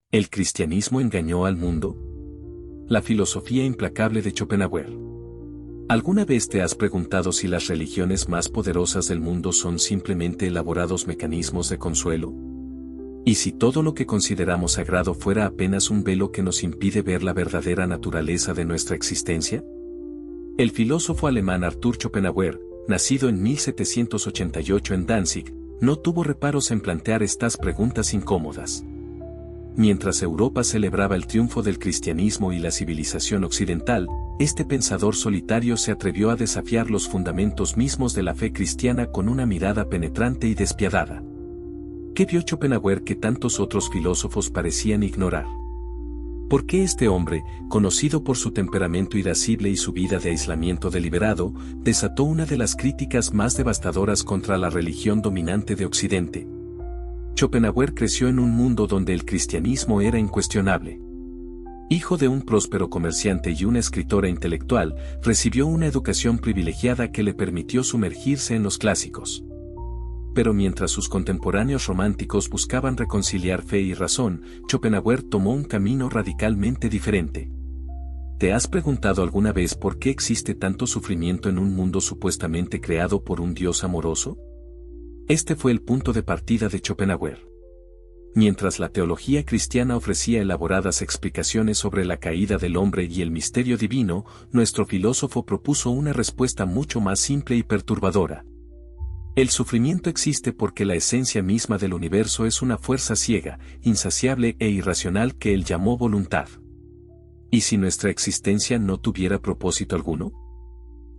¿El cristianismo engañó al mundo? La filosofía implacable de Schopenhauer. ¿Alguna vez te has preguntado si las religiones más poderosas del mundo son simplemente elaborados mecanismos de consuelo? ¿Y si todo lo que consideramos sagrado fuera apenas un velo que nos impide ver la verdadera naturaleza de nuestra existencia? El filósofo alemán Arthur Schopenhauer, nacido en 1788 en Danzig, no tuvo reparos en plantear estas preguntas incómodas. Mientras Europa celebraba el triunfo del cristianismo y la civilización occidental, este pensador solitario se atrevió a desafiar los fundamentos mismos de la fe cristiana con una mirada penetrante y despiadada. ¿Qué vio Schopenhauer que tantos otros filósofos parecían ignorar? ¿Por qué este hombre, conocido por su temperamento irascible y su vida de aislamiento deliberado, desató una de las críticas más devastadoras contra la religión dominante de Occidente? Schopenhauer creció en un mundo donde el cristianismo era incuestionable. Hijo de un próspero comerciante y una escritora intelectual, recibió una educación privilegiada que le permitió sumergirse en los clásicos. Pero mientras sus contemporáneos románticos buscaban reconciliar fe y razón, Schopenhauer tomó un camino radicalmente diferente. ¿Te has preguntado alguna vez por qué existe tanto sufrimiento en un mundo supuestamente creado por un Dios amoroso? Este fue el punto de partida de Schopenhauer. Mientras la teología cristiana ofrecía elaboradas explicaciones sobre la caída del hombre y el misterio divino, nuestro filósofo propuso una respuesta mucho más simple y perturbadora. El sufrimiento existe porque la esencia misma del universo es una fuerza ciega, insaciable e irracional que él llamó voluntad. ¿Y si nuestra existencia no tuviera propósito alguno?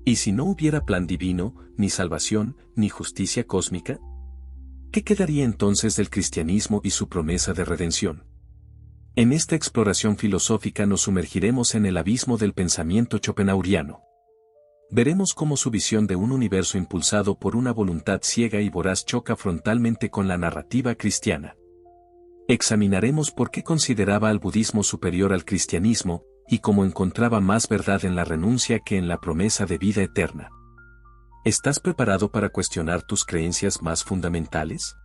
¿Y si no hubiera plan divino, ni salvación, ni justicia cósmica? ¿Qué quedaría entonces del cristianismo y su promesa de redención? En esta exploración filosófica nos sumergiremos en el abismo del pensamiento schopenhaueriano. Veremos cómo su visión de un universo impulsado por una voluntad ciega y voraz choca frontalmente con la narrativa cristiana. Examinaremos por qué consideraba al budismo superior al cristianismo, y cómo encontraba más verdad en la renuncia que en la promesa de vida eterna. ¿Estás preparado para cuestionar tus creencias más fundamentales?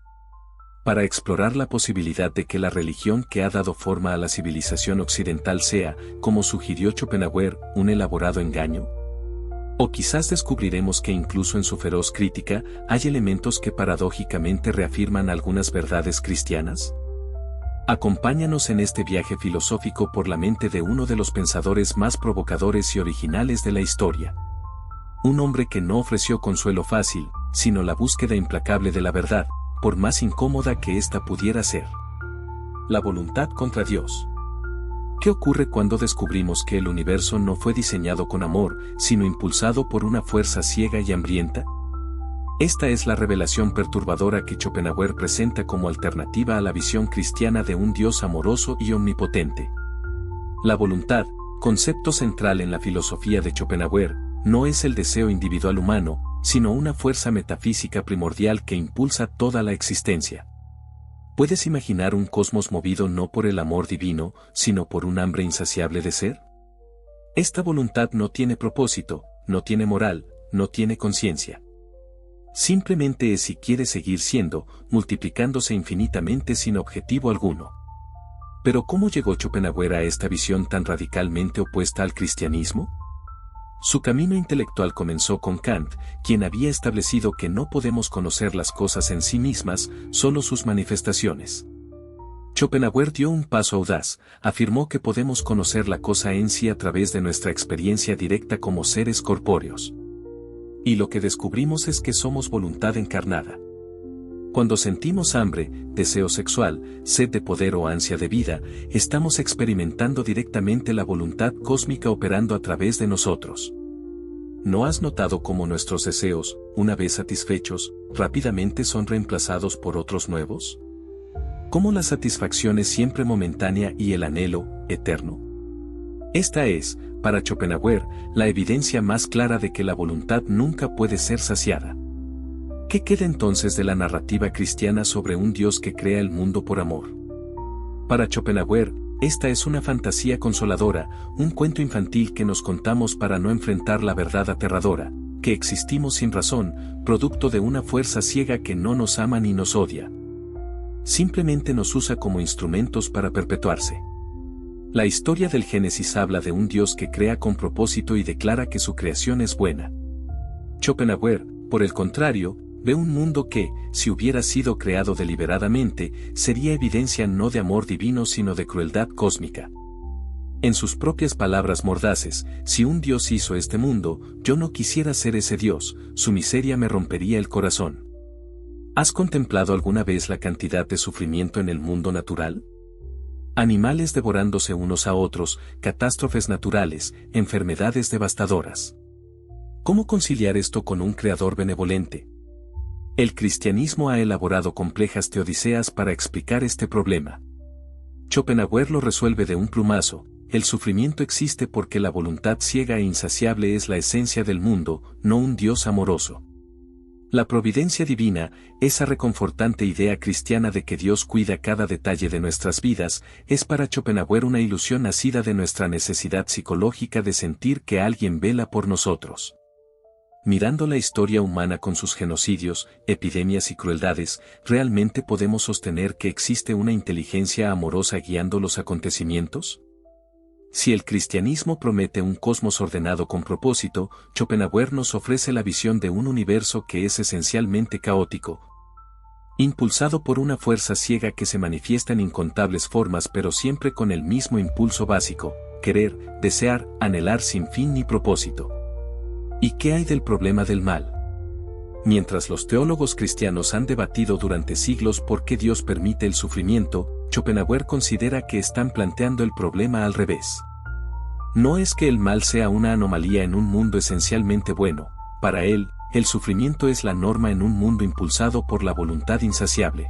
Para explorar la posibilidad de que la religión que ha dado forma a la civilización occidental sea, como sugirió Schopenhauer, un elaborado engaño? ¿O quizás descubriremos que incluso en su feroz crítica hay elementos que paradójicamente reafirman algunas verdades cristianas? Acompáñanos en este viaje filosófico por la mente de uno de los pensadores más provocadores y originales de la historia. Un hombre que no ofreció consuelo fácil, sino la búsqueda implacable de la verdad, por más incómoda que ésta pudiera ser. La voluntad contra Dios. ¿Qué ocurre cuando descubrimos que el universo no fue diseñado con amor, sino impulsado por una fuerza ciega y hambrienta? Esta es la revelación perturbadora que Schopenhauer presenta como alternativa a la visión cristiana de un Dios amoroso y omnipotente. La voluntad, concepto central en la filosofía de Schopenhauer, no es el deseo individual humano, sino una fuerza metafísica primordial que impulsa toda la existencia. ¿Puedes imaginar un cosmos movido no por el amor divino, sino por un hambre insaciable de ser? Esta voluntad no tiene propósito, no tiene moral, no tiene conciencia. Simplemente es y quiere seguir siendo, multiplicándose infinitamente sin objetivo alguno. Pero ¿cómo llegó Schopenhauer a esta visión tan radicalmente opuesta al cristianismo? Su camino intelectual comenzó con Kant, quien había establecido que no podemos conocer las cosas en sí mismas, solo sus manifestaciones. Schopenhauer dio un paso audaz, afirmó que podemos conocer la cosa en sí a través de nuestra experiencia directa como seres corpóreos. Y lo que descubrimos es que somos voluntad encarnada. Cuando sentimos hambre, deseo sexual, sed de poder o ansia de vida, estamos experimentando directamente la voluntad cósmica operando a través de nosotros. ¿No has notado cómo nuestros deseos, una vez satisfechos, rápidamente son reemplazados por otros nuevos? ¿Cómo la satisfacción es siempre momentánea y el anhelo, eterno? Esta es, para Schopenhauer, la evidencia más clara de que la voluntad nunca puede ser saciada. ¿Qué queda entonces de la narrativa cristiana sobre un Dios que crea el mundo por amor? Para Schopenhauer, esta es una fantasía consoladora, un cuento infantil que nos contamos para no enfrentar la verdad aterradora, que existimos sin razón, producto de una fuerza ciega que no nos ama ni nos odia. simplemente nos usa como instrumentos para perpetuarse. La historia del Génesis habla de un Dios que crea con propósito y declara que su creación es buena. Schopenhauer, por el contrario, ve un mundo que, si hubiera sido creado deliberadamente, sería evidencia no de amor divino sino de crueldad cósmica. En sus propias palabras mordaces, si un Dios hizo este mundo, yo no quisiera ser ese Dios, su miseria me rompería el corazón. ¿Has contemplado alguna vez la cantidad de sufrimiento en el mundo natural? Animales devorándose unos a otros, catástrofes naturales, enfermedades devastadoras. ¿Cómo conciliar esto con un creador benevolente? El cristianismo ha elaborado complejas teodiceas para explicar este problema. Schopenhauer lo resuelve de un plumazo: el sufrimiento existe porque la voluntad ciega e insaciable es la esencia del mundo, no un Dios amoroso. La providencia divina, esa reconfortante idea cristiana de que Dios cuida cada detalle de nuestras vidas, es para Schopenhauer una ilusión nacida de nuestra necesidad psicológica de sentir que alguien vela por nosotros. Mirando la historia humana con sus genocidios, epidemias y crueldades, ¿realmente podemos sostener que existe una inteligencia amorosa guiando los acontecimientos? Si el cristianismo promete un cosmos ordenado con propósito, Schopenhauer nos ofrece la visión de un universo que es esencialmente caótico, impulsado por una fuerza ciega que se manifiesta en incontables formas pero siempre con el mismo impulso básico: querer, desear, anhelar sin fin ni propósito. ¿Y qué hay del problema del mal? Mientras los teólogos cristianos han debatido durante siglos por qué Dios permite el sufrimiento, Schopenhauer considera que están planteando el problema al revés. No es que el mal sea una anomalía en un mundo esencialmente bueno, para él, el sufrimiento es la norma en un mundo impulsado por la voluntad insaciable.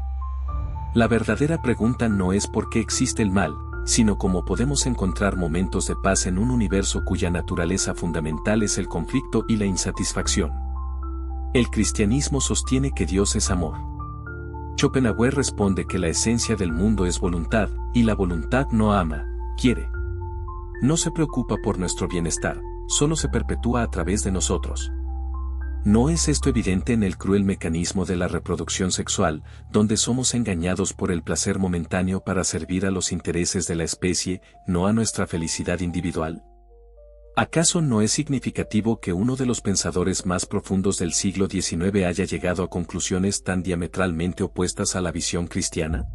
La verdadera pregunta no es por qué existe el mal, sino cómo podemos encontrar momentos de paz en un universo cuya naturaleza fundamental es el conflicto y la insatisfacción. El cristianismo sostiene que Dios es amor. Schopenhauer responde que la esencia del mundo es voluntad, y la voluntad no ama, quiere. No se preocupa por nuestro bienestar, solo se perpetúa a través de nosotros. ¿No es esto evidente en el cruel mecanismo de la reproducción sexual, donde somos engañados por el placer momentáneo para servir a los intereses de la especie, no a nuestra felicidad individual? ¿Acaso no es significativo que uno de los pensadores más profundos del siglo XIX haya llegado a conclusiones tan diametralmente opuestas a la visión cristiana?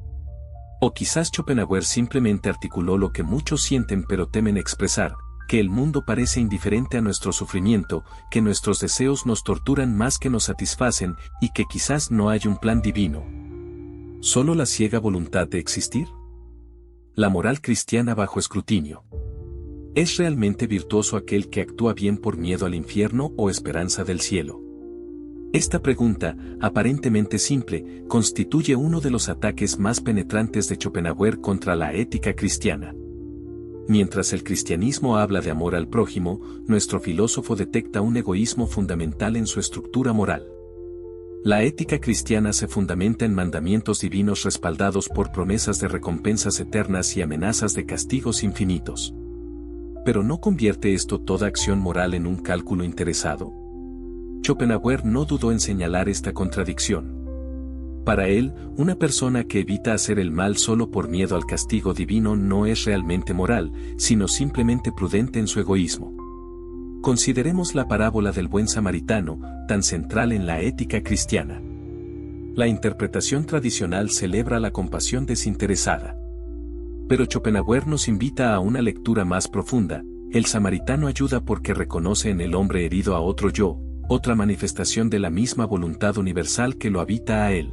¿O quizás Schopenhauer simplemente articuló lo que muchos sienten pero temen expresar: que el mundo parece indiferente a nuestro sufrimiento, que nuestros deseos nos torturan más que nos satisfacen, y que quizás no hay un plan divino? ¿Solo la ciega voluntad de existir? La moral cristiana bajo escrutinio. ¿Es realmente virtuoso aquel que actúa bien por miedo al infierno o esperanza del cielo? Esta pregunta, aparentemente simple, constituye uno de los ataques más penetrantes de Schopenhauer contra la ética cristiana. Mientras el cristianismo habla de amor al prójimo, nuestro filósofo detecta un egoísmo fundamental en su estructura moral. La ética cristiana se fundamenta en mandamientos divinos respaldados por promesas de recompensas eternas y amenazas de castigos infinitos. ¿Pero no convierte esto toda acción moral en un cálculo interesado? Schopenhauer no dudó en señalar esta contradicción. Para él, una persona que evita hacer el mal solo por miedo al castigo divino no es realmente moral, sino simplemente prudente en su egoísmo. Consideremos la parábola del buen samaritano, tan central en la ética cristiana. La interpretación tradicional celebra la compasión desinteresada. Pero Schopenhauer nos invita a una lectura más profunda: el samaritano ayuda porque reconoce en el hombre herido a otro yo, otra manifestación de la misma voluntad universal que lo habita a él.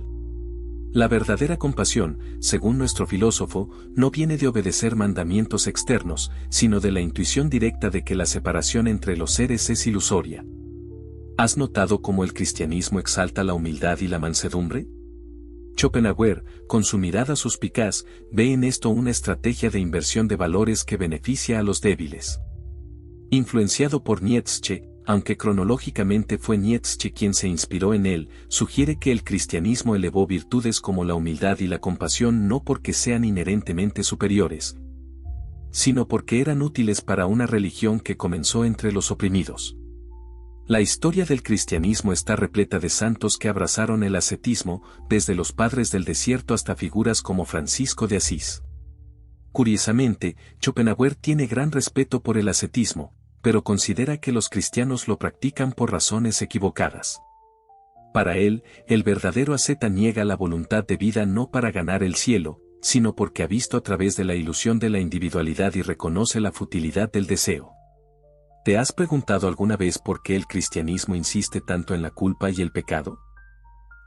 La verdadera compasión, según nuestro filósofo, no viene de obedecer mandamientos externos, sino de la intuición directa de que la separación entre los seres es ilusoria. ¿Has notado cómo el cristianismo exalta la humildad y la mansedumbre? Schopenhauer, con su mirada suspicaz, ve en esto una estrategia de inversión de valores que beneficia a los débiles. Influenciado por Nietzsche, aunque cronológicamente fue Nietzsche quien se inspiró en él, sugiere que el cristianismo elevó virtudes como la humildad y la compasión no porque sean inherentemente superiores, sino porque eran útiles para una religión que comenzó entre los oprimidos. La historia del cristianismo está repleta de santos que abrazaron el ascetismo, desde los padres del desierto hasta figuras como Francisco de Asís. Curiosamente, Schopenhauer tiene gran respeto por el ascetismo, pero considera que los cristianos lo practican por razones equivocadas. Para él, el verdadero asceta niega la voluntad de vida no para ganar el cielo, sino porque ha visto a través de la ilusión de la individualidad y reconoce la futilidad del deseo. ¿Te has preguntado alguna vez por qué el cristianismo insiste tanto en la culpa y el pecado?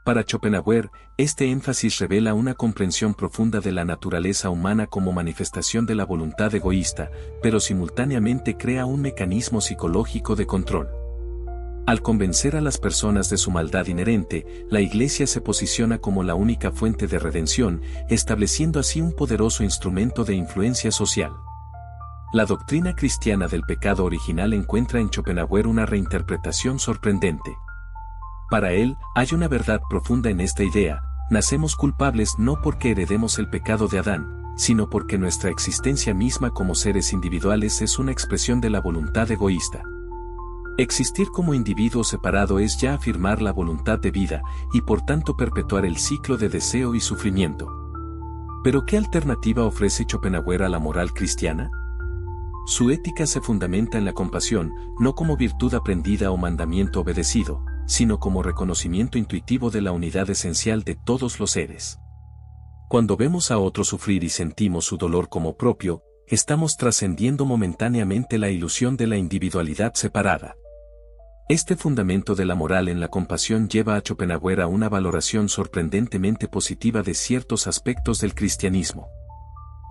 Para Schopenhauer, este énfasis revela una comprensión profunda de la naturaleza humana como manifestación de la voluntad egoísta, pero simultáneamente crea un mecanismo psicológico de control. Al convencer a las personas de su maldad inherente, la Iglesia se posiciona como la única fuente de redención, estableciendo así un poderoso instrumento de influencia social. La doctrina cristiana del pecado original encuentra en Schopenhauer una reinterpretación sorprendente. Para él, hay una verdad profunda en esta idea: nacemos culpables no porque heredemos el pecado de Adán, sino porque nuestra existencia misma como seres individuales es una expresión de la voluntad egoísta. Existir como individuo separado es ya afirmar la voluntad de vida, y por tanto perpetuar el ciclo de deseo y sufrimiento. ¿Pero qué alternativa ofrece Schopenhauer a la moral cristiana? Su ética se fundamenta en la compasión, no como virtud aprendida o mandamiento obedecido, sino como reconocimiento intuitivo de la unidad esencial de todos los seres. Cuando vemos a otro sufrir y sentimos su dolor como propio, estamos trascendiendo momentáneamente la ilusión de la individualidad separada. Este fundamento de la moral en la compasión lleva a Schopenhauer a una valoración sorprendentemente positiva de ciertos aspectos del cristianismo.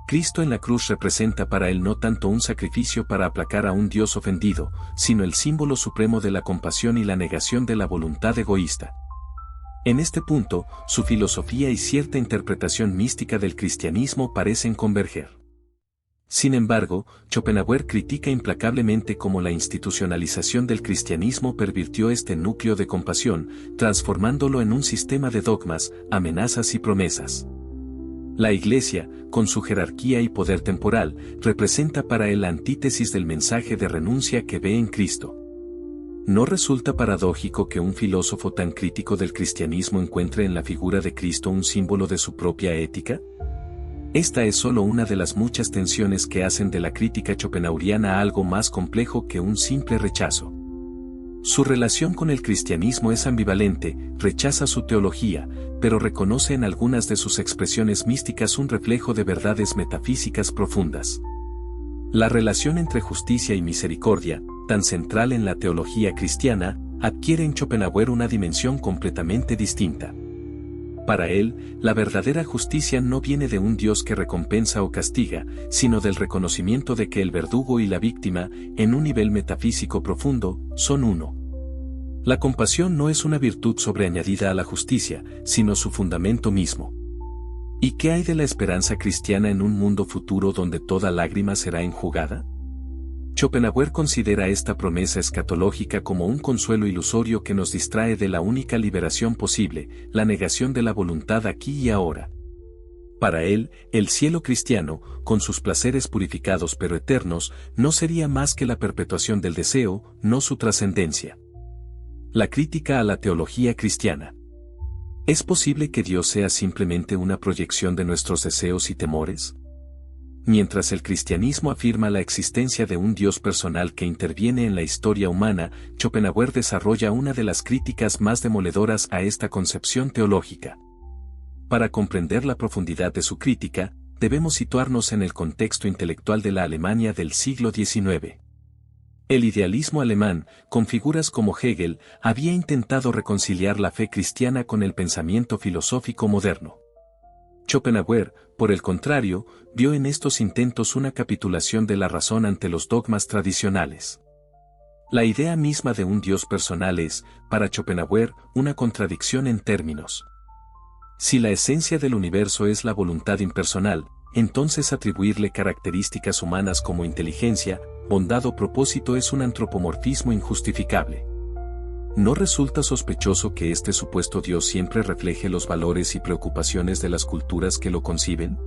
Cristo en la cruz representa para él no tanto un sacrificio para aplacar a un Dios ofendido, sino el símbolo supremo de la compasión y la negación de la voluntad egoísta. En este punto, su filosofía y cierta interpretación mística del cristianismo parecen converger. Sin embargo, Schopenhauer critica implacablemente cómo la institucionalización del cristianismo pervirtió este núcleo de compasión, transformándolo en un sistema de dogmas, amenazas y promesas. La Iglesia, con su jerarquía y poder temporal, representa para él la antítesis del mensaje de renuncia que ve en Cristo. ¿No resulta paradójico que un filósofo tan crítico del cristianismo encuentre en la figura de Cristo un símbolo de su propia ética? Esta es solo una de las muchas tensiones que hacen de la crítica schopenhaueriana algo más complejo que un simple rechazo. Su relación con el cristianismo es ambivalente, rechaza su teología, pero reconoce en algunas de sus expresiones místicas un reflejo de verdades metafísicas profundas. La relación entre justicia y misericordia, tan central en la teología cristiana, adquiere en Schopenhauer una dimensión completamente distinta. Para él, la verdadera justicia no viene de un Dios que recompensa o castiga, sino del reconocimiento de que el verdugo y la víctima, en un nivel metafísico profundo, son uno. La compasión no es una virtud sobreañadida a la justicia, sino su fundamento mismo. ¿Y qué hay de la esperanza cristiana en un mundo futuro donde toda lágrima será enjugada? Schopenhauer considera esta promesa escatológica como un consuelo ilusorio que nos distrae de la única liberación posible, la negación de la voluntad aquí y ahora. Para él, el cielo cristiano, con sus placeres purificados pero eternos, no sería más que la perpetuación del deseo, no su trascendencia. La crítica a la teología cristiana. ¿Es posible que Dios sea simplemente una proyección de nuestros deseos y temores? Mientras el cristianismo afirma la existencia de un Dios personal que interviene en la historia humana, Schopenhauer desarrolla una de las críticas más demoledoras a esta concepción teológica. Para comprender la profundidad de su crítica, debemos situarnos en el contexto intelectual de la Alemania del siglo XIX. El idealismo alemán, con figuras como Hegel, había intentado reconciliar la fe cristiana con el pensamiento filosófico moderno. Schopenhauer, por el contrario, vio en estos intentos una capitulación de la razón ante los dogmas tradicionales. La idea misma de un Dios personal es, para Schopenhauer, una contradicción en términos. Si la esencia del universo es la voluntad impersonal, entonces atribuirle características humanas como inteligencia, bondad o propósito es un antropomorfismo injustificable. ¿No resulta sospechoso que este supuesto Dios siempre refleje los valores y preocupaciones de las culturas que lo conciben?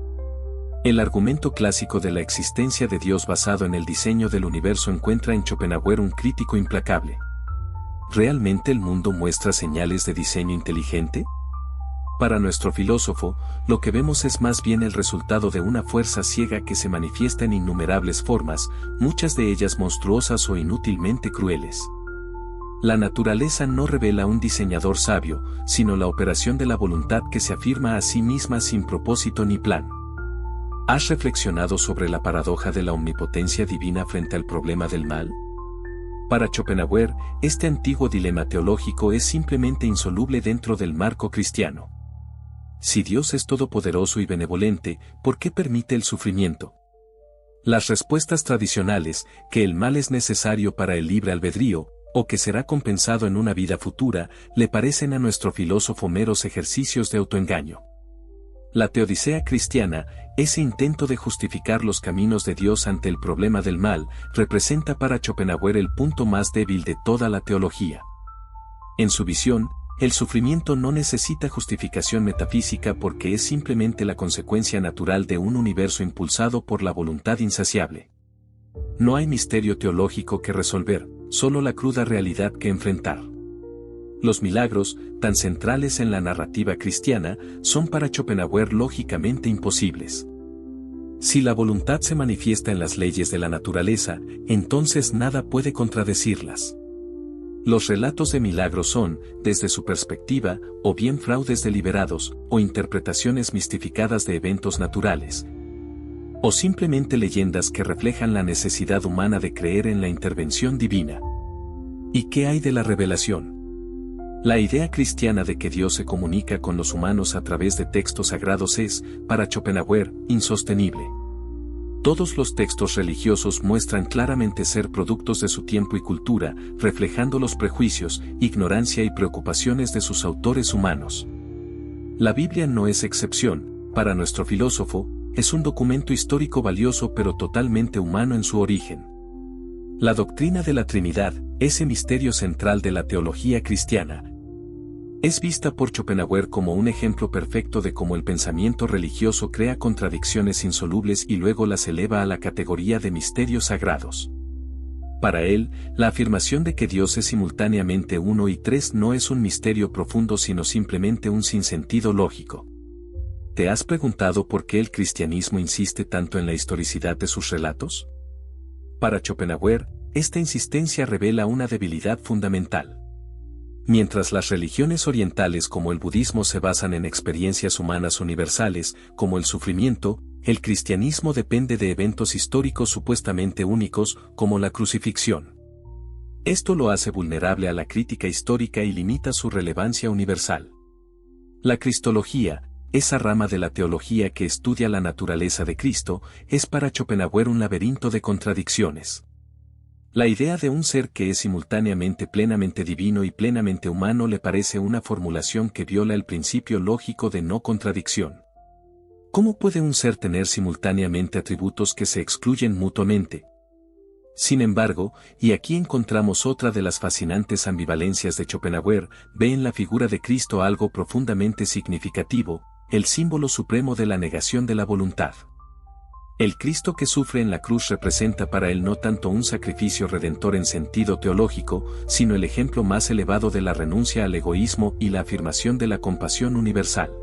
El argumento clásico de la existencia de Dios basado en el diseño del universo encuentra en Schopenhauer un crítico implacable. ¿realmente el mundo muestra señales de diseño inteligente? Para nuestro filósofo, lo que vemos es más bien el resultado de una fuerza ciega que se manifiesta en innumerables formas, muchas de ellas monstruosas o inútilmente crueles. La naturaleza no revela un diseñador sabio, sino la operación de la voluntad que se afirma a sí misma sin propósito ni plan. ¿Has reflexionado sobre la paradoja de la omnipotencia divina frente al problema del mal? Para Schopenhauer, este antiguo dilema teológico es simplemente insoluble dentro del marco cristiano. Si Dios es todopoderoso y benevolente, ¿por qué permite el sufrimiento? Las respuestas tradicionales, que el mal es necesario para el libre albedrío, o que será compensado en una vida futura, le parecen a nuestro filósofo meros ejercicios de autoengaño. La teodicea cristiana, ese intento de justificar los caminos de Dios ante el problema del mal, representa para Schopenhauer el punto más débil de toda la teología. En su visión, el sufrimiento no necesita justificación metafísica porque es simplemente la consecuencia natural de un universo impulsado por la voluntad insaciable. No hay misterio teológico que resolver, solo la cruda realidad que enfrentar. Los milagros, tan centrales en la narrativa cristiana, son para Schopenhauer lógicamente imposibles. Si la voluntad se manifiesta en las leyes de la naturaleza, entonces nada puede contradecirlas. Los relatos de milagros son, desde su perspectiva, o bien fraudes deliberados, o interpretaciones mistificadas de eventos naturales, o simplemente leyendas que reflejan la necesidad humana de creer en la intervención divina. ¿Y qué hay de la revelación? La idea cristiana de que Dios se comunica con los humanos a través de textos sagrados es, para Schopenhauer, insostenible. Todos los textos religiosos muestran claramente ser productos de su tiempo y cultura, reflejando los prejuicios, ignorancia y preocupaciones de sus autores humanos. La Biblia no es excepción, para nuestro filósofo, es un documento histórico valioso pero totalmente humano en su origen. La doctrina de la Trinidad, ese misterio central de la teología cristiana, es vista por Schopenhauer como un ejemplo perfecto de cómo el pensamiento religioso crea contradicciones insolubles y luego las eleva a la categoría de misterios sagrados. Para él, la afirmación de que Dios es simultáneamente uno y tres no es un misterio profundo sino simplemente un sinsentido lógico. ¿Te has preguntado por qué el cristianismo insiste tanto en la historicidad de sus relatos? Para Schopenhauer, esta insistencia revela una debilidad fundamental. Mientras las religiones orientales como el budismo se basan en experiencias humanas universales, como el sufrimiento, el cristianismo depende de eventos históricos supuestamente únicos, como la crucifixión. Esto lo hace vulnerable a la crítica histórica y limita su relevancia universal. La cristología, esa rama de la teología que estudia la naturaleza de Cristo, es para Schopenhauer un laberinto de contradicciones. La idea de un ser que es simultáneamente plenamente divino y plenamente humano le parece una formulación que viola el principio lógico de no contradicción. ¿Cómo puede un ser tener simultáneamente atributos que se excluyen mutuamente? Sin embargo, y aquí encontramos otra de las fascinantes ambivalencias de Schopenhauer, ve en la figura de Cristo algo profundamente significativo, el símbolo supremo de la negación de la voluntad. El Cristo que sufre en la cruz representa para él no tanto un sacrificio redentor en sentido teológico, sino el ejemplo más elevado de la renuncia al egoísmo y la afirmación de la compasión universal.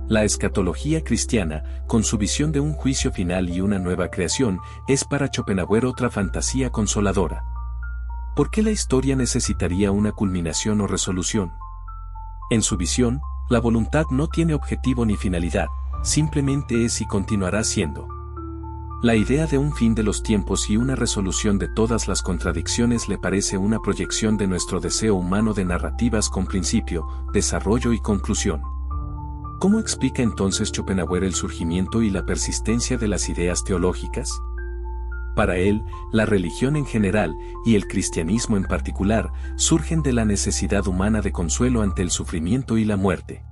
La escatología cristiana, con su visión de un juicio final y una nueva creación, es para Schopenhauer otra fantasía consoladora. ¿Por qué la historia necesitaría una culminación o resolución? En su visión, la voluntad no tiene objetivo ni finalidad, simplemente es y continuará siendo. La idea de un fin de los tiempos y una resolución de todas las contradicciones le parece una proyección de nuestro deseo humano de narrativas con principio, desarrollo y conclusión. ¿Cómo explica entonces Schopenhauer el surgimiento y la persistencia de las ideas teológicas? Para él, la religión en general, y el cristianismo en particular, surgen de la necesidad humana de consuelo ante el sufrimiento y la muerte.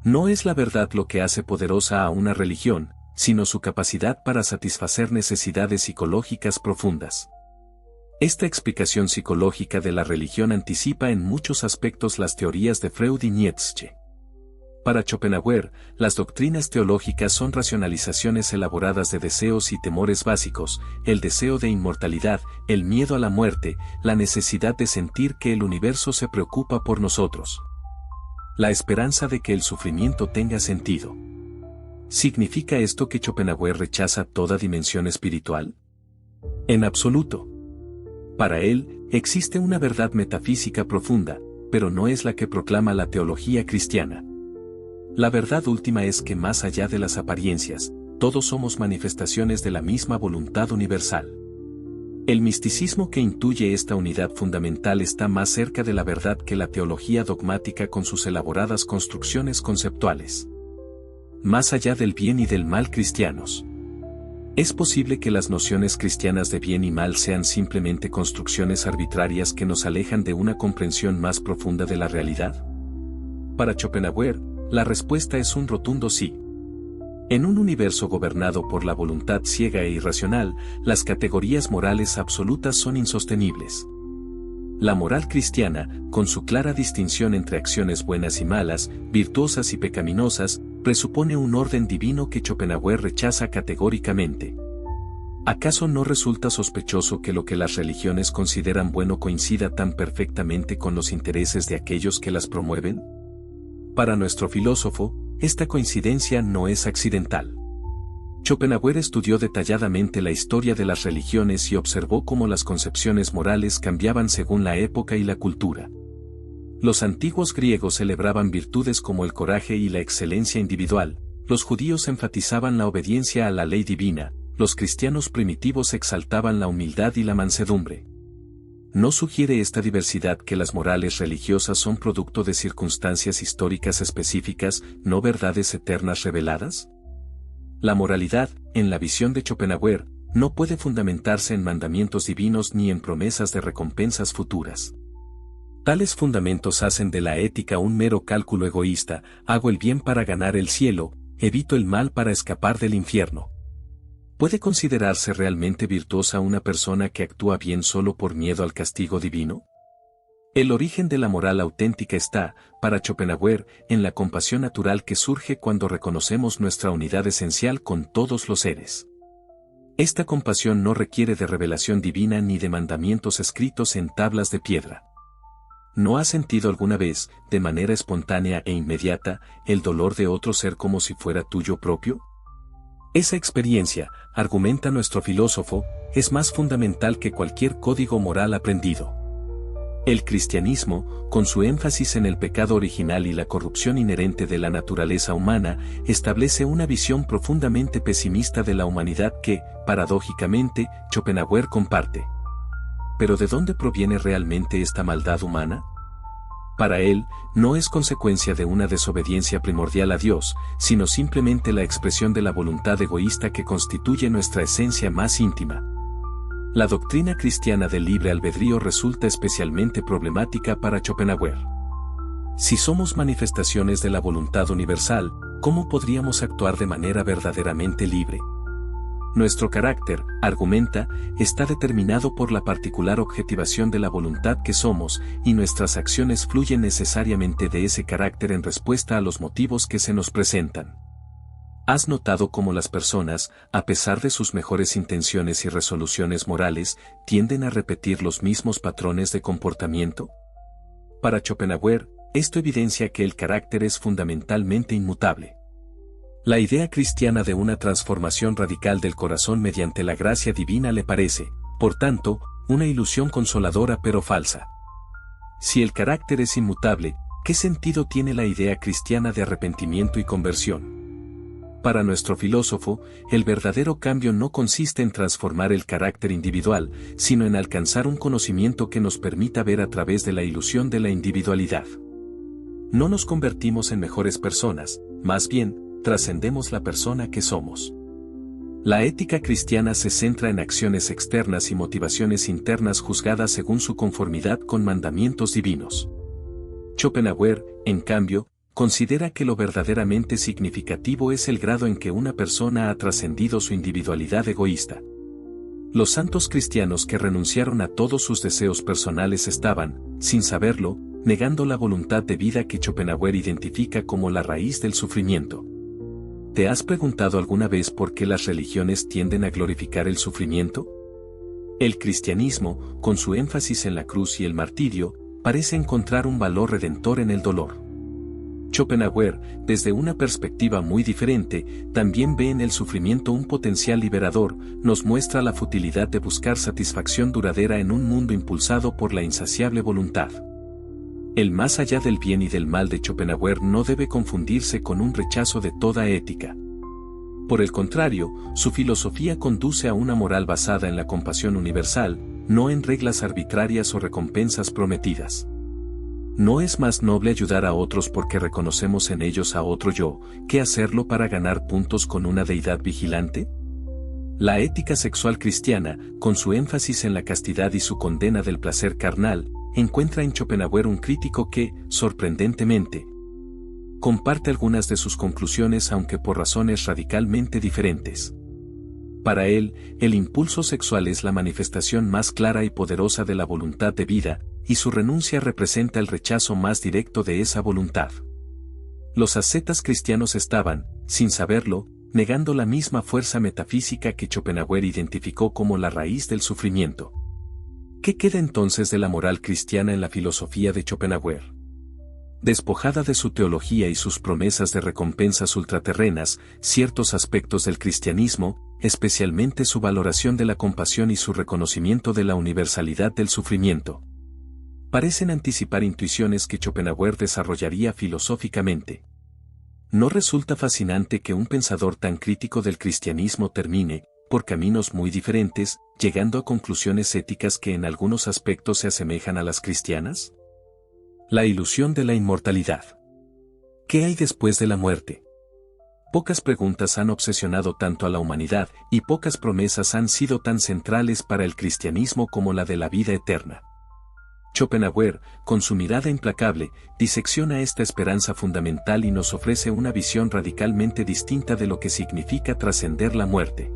No es la verdad lo que hace poderosa a una religión, sino su capacidad para satisfacer necesidades psicológicas profundas. Esta explicación psicológica de la religión anticipa en muchos aspectos las teorías de Freud y Nietzsche. Para Schopenhauer, las doctrinas teológicas son racionalizaciones elaboradas de deseos y temores básicos, el deseo de inmortalidad, el miedo a la muerte, la necesidad de sentir que el universo se preocupa por nosotros. La esperanza de que el sufrimiento tenga sentido. ¿Significa esto que Schopenhauer rechaza toda dimensión espiritual? En absoluto. Para él, existe una verdad metafísica profunda, pero no es la que proclama la teología cristiana. La verdad última es que más allá de las apariencias, todos somos manifestaciones de la misma voluntad universal. El misticismo que intuye esta unidad fundamental está más cerca de la verdad que la teología dogmática con sus elaboradas construcciones conceptuales. Más allá del bien y del mal cristianos. ¿Es posible que las nociones cristianas de bien y mal sean simplemente construcciones arbitrarias que nos alejan de una comprensión más profunda de la realidad? Para Schopenhauer, la respuesta es un rotundo sí. En un universo gobernado por la voluntad ciega e irracional, las categorías morales absolutas son insostenibles. La moral cristiana, con su clara distinción entre acciones buenas y malas, virtuosas y pecaminosas, presupone un orden divino que Schopenhauer rechaza categóricamente. ¿Acaso no resulta sospechoso que lo que las religiones consideran bueno coincida tan perfectamente con los intereses de aquellos que las promueven? Para nuestro filósofo, esta coincidencia no es accidental. Schopenhauer estudió detalladamente la historia de las religiones y observó cómo las concepciones morales cambiaban según la época y la cultura. Los antiguos griegos celebraban virtudes como el coraje y la excelencia individual, los judíos enfatizaban la obediencia a la ley divina, los cristianos primitivos exaltaban la humildad y la mansedumbre. ¿No sugiere esta diversidad que las morales religiosas son producto de circunstancias históricas específicas, no verdades eternas reveladas? La moralidad, en la visión de Schopenhauer, no puede fundamentarse en mandamientos divinos ni en promesas de recompensas futuras. Tales fundamentos hacen de la ética un mero cálculo egoísta: hago el bien para ganar el cielo, evito el mal para escapar del infierno. ¿Puede considerarse realmente virtuosa una persona que actúa bien solo por miedo al castigo divino? El origen de la moral auténtica está, para Schopenhauer, en la compasión natural que surge cuando reconocemos nuestra unidad esencial con todos los seres. Esta compasión no requiere de revelación divina ni de mandamientos escritos en tablas de piedra. ¿No has sentido alguna vez, de manera espontánea e inmediata, el dolor de otro ser como si fuera tuyo propio? Esa experiencia, argumenta nuestro filósofo, es más fundamental que cualquier código moral aprendido. El cristianismo, con su énfasis en el pecado original y la corrupción inherente de la naturaleza humana, establece una visión profundamente pesimista de la humanidad que, paradójicamente, Schopenhauer comparte. ¿Pero de dónde proviene realmente esta maldad humana? Para él, no es consecuencia de una desobediencia primordial a Dios, sino simplemente la expresión de la voluntad egoísta que constituye nuestra esencia más íntima. La doctrina cristiana del libre albedrío resulta especialmente problemática para Schopenhauer. Si somos manifestaciones de la voluntad universal, ¿cómo podríamos actuar de manera verdaderamente libre? Nuestro carácter, argumenta, está determinado por la particular objetivación de la voluntad que somos, y nuestras acciones fluyen necesariamente de ese carácter en respuesta a los motivos que se nos presentan. ¿Has notado cómo las personas, a pesar de sus mejores intenciones y resoluciones morales, tienden a repetir los mismos patrones de comportamiento? Para Schopenhauer, esto evidencia que el carácter es fundamentalmente inmutable. La idea cristiana de una transformación radical del corazón mediante la gracia divina le parece, por tanto, una ilusión consoladora pero falsa. Si el carácter es inmutable, ¿qué sentido tiene la idea cristiana de arrepentimiento y conversión? Para nuestro filósofo, el verdadero cambio no consiste en transformar el carácter individual, sino en alcanzar un conocimiento que nos permita ver a través de la ilusión de la individualidad. No nos convertimos en mejores personas, más bien, trascendemos la persona que somos. La ética cristiana se centra en acciones externas y motivaciones internas juzgadas según su conformidad con mandamientos divinos. Schopenhauer, en cambio, considera que lo verdaderamente significativo es el grado en que una persona ha trascendido su individualidad egoísta. Los santos cristianos que renunciaron a todos sus deseos personales estaban, sin saberlo, negando la voluntad de vida que Schopenhauer identifica como la raíz del sufrimiento. ¿Te has preguntado alguna vez por qué las religiones tienden a glorificar el sufrimiento? El cristianismo, con su énfasis en la cruz y el martirio, parece encontrar un valor redentor en el dolor. Schopenhauer, desde una perspectiva muy diferente, también ve en el sufrimiento un potencial liberador, nos muestra la futilidad de buscar satisfacción duradera en un mundo impulsado por la insaciable voluntad. El más allá del bien y del mal de Schopenhauer no debe confundirse con un rechazo de toda ética. Por el contrario, su filosofía conduce a una moral basada en la compasión universal, no en reglas arbitrarias o recompensas prometidas. ¿No es más noble ayudar a otros porque reconocemos en ellos a otro yo, que hacerlo para ganar puntos con una deidad vigilante? La ética sexual cristiana, con su énfasis en la castidad y su condena del placer carnal, encuentra en Schopenhauer un crítico que, sorprendentemente, comparte algunas de sus conclusiones aunque por razones radicalmente diferentes. Para él, el impulso sexual es la manifestación más clara y poderosa de la voluntad de vida, y su renuncia representa el rechazo más directo de esa voluntad. Los ascetas cristianos estaban, sin saberlo, negando la misma fuerza metafísica que Schopenhauer identificó como la raíz del sufrimiento. ¿Qué queda entonces de la moral cristiana en la filosofía de Schopenhauer? Despojada de su teología y sus promesas de recompensas ultraterrenas, ciertos aspectos del cristianismo, especialmente su valoración de la compasión y su reconocimiento de la universalidad del sufrimiento, parecen anticipar intuiciones que Schopenhauer desarrollaría filosóficamente. ¿No resulta fascinante que un pensador tan crítico del cristianismo termine, por caminos muy diferentes, llegando a conclusiones éticas que en algunos aspectos se asemejan a las cristianas? La ilusión de la inmortalidad. ¿Qué hay después de la muerte? Pocas preguntas han obsesionado tanto a la humanidad y pocas promesas han sido tan centrales para el cristianismo como la de la vida eterna. Schopenhauer, con su mirada implacable, disecciona esta esperanza fundamental y nos ofrece una visión radicalmente distinta de lo que significa trascender la muerte.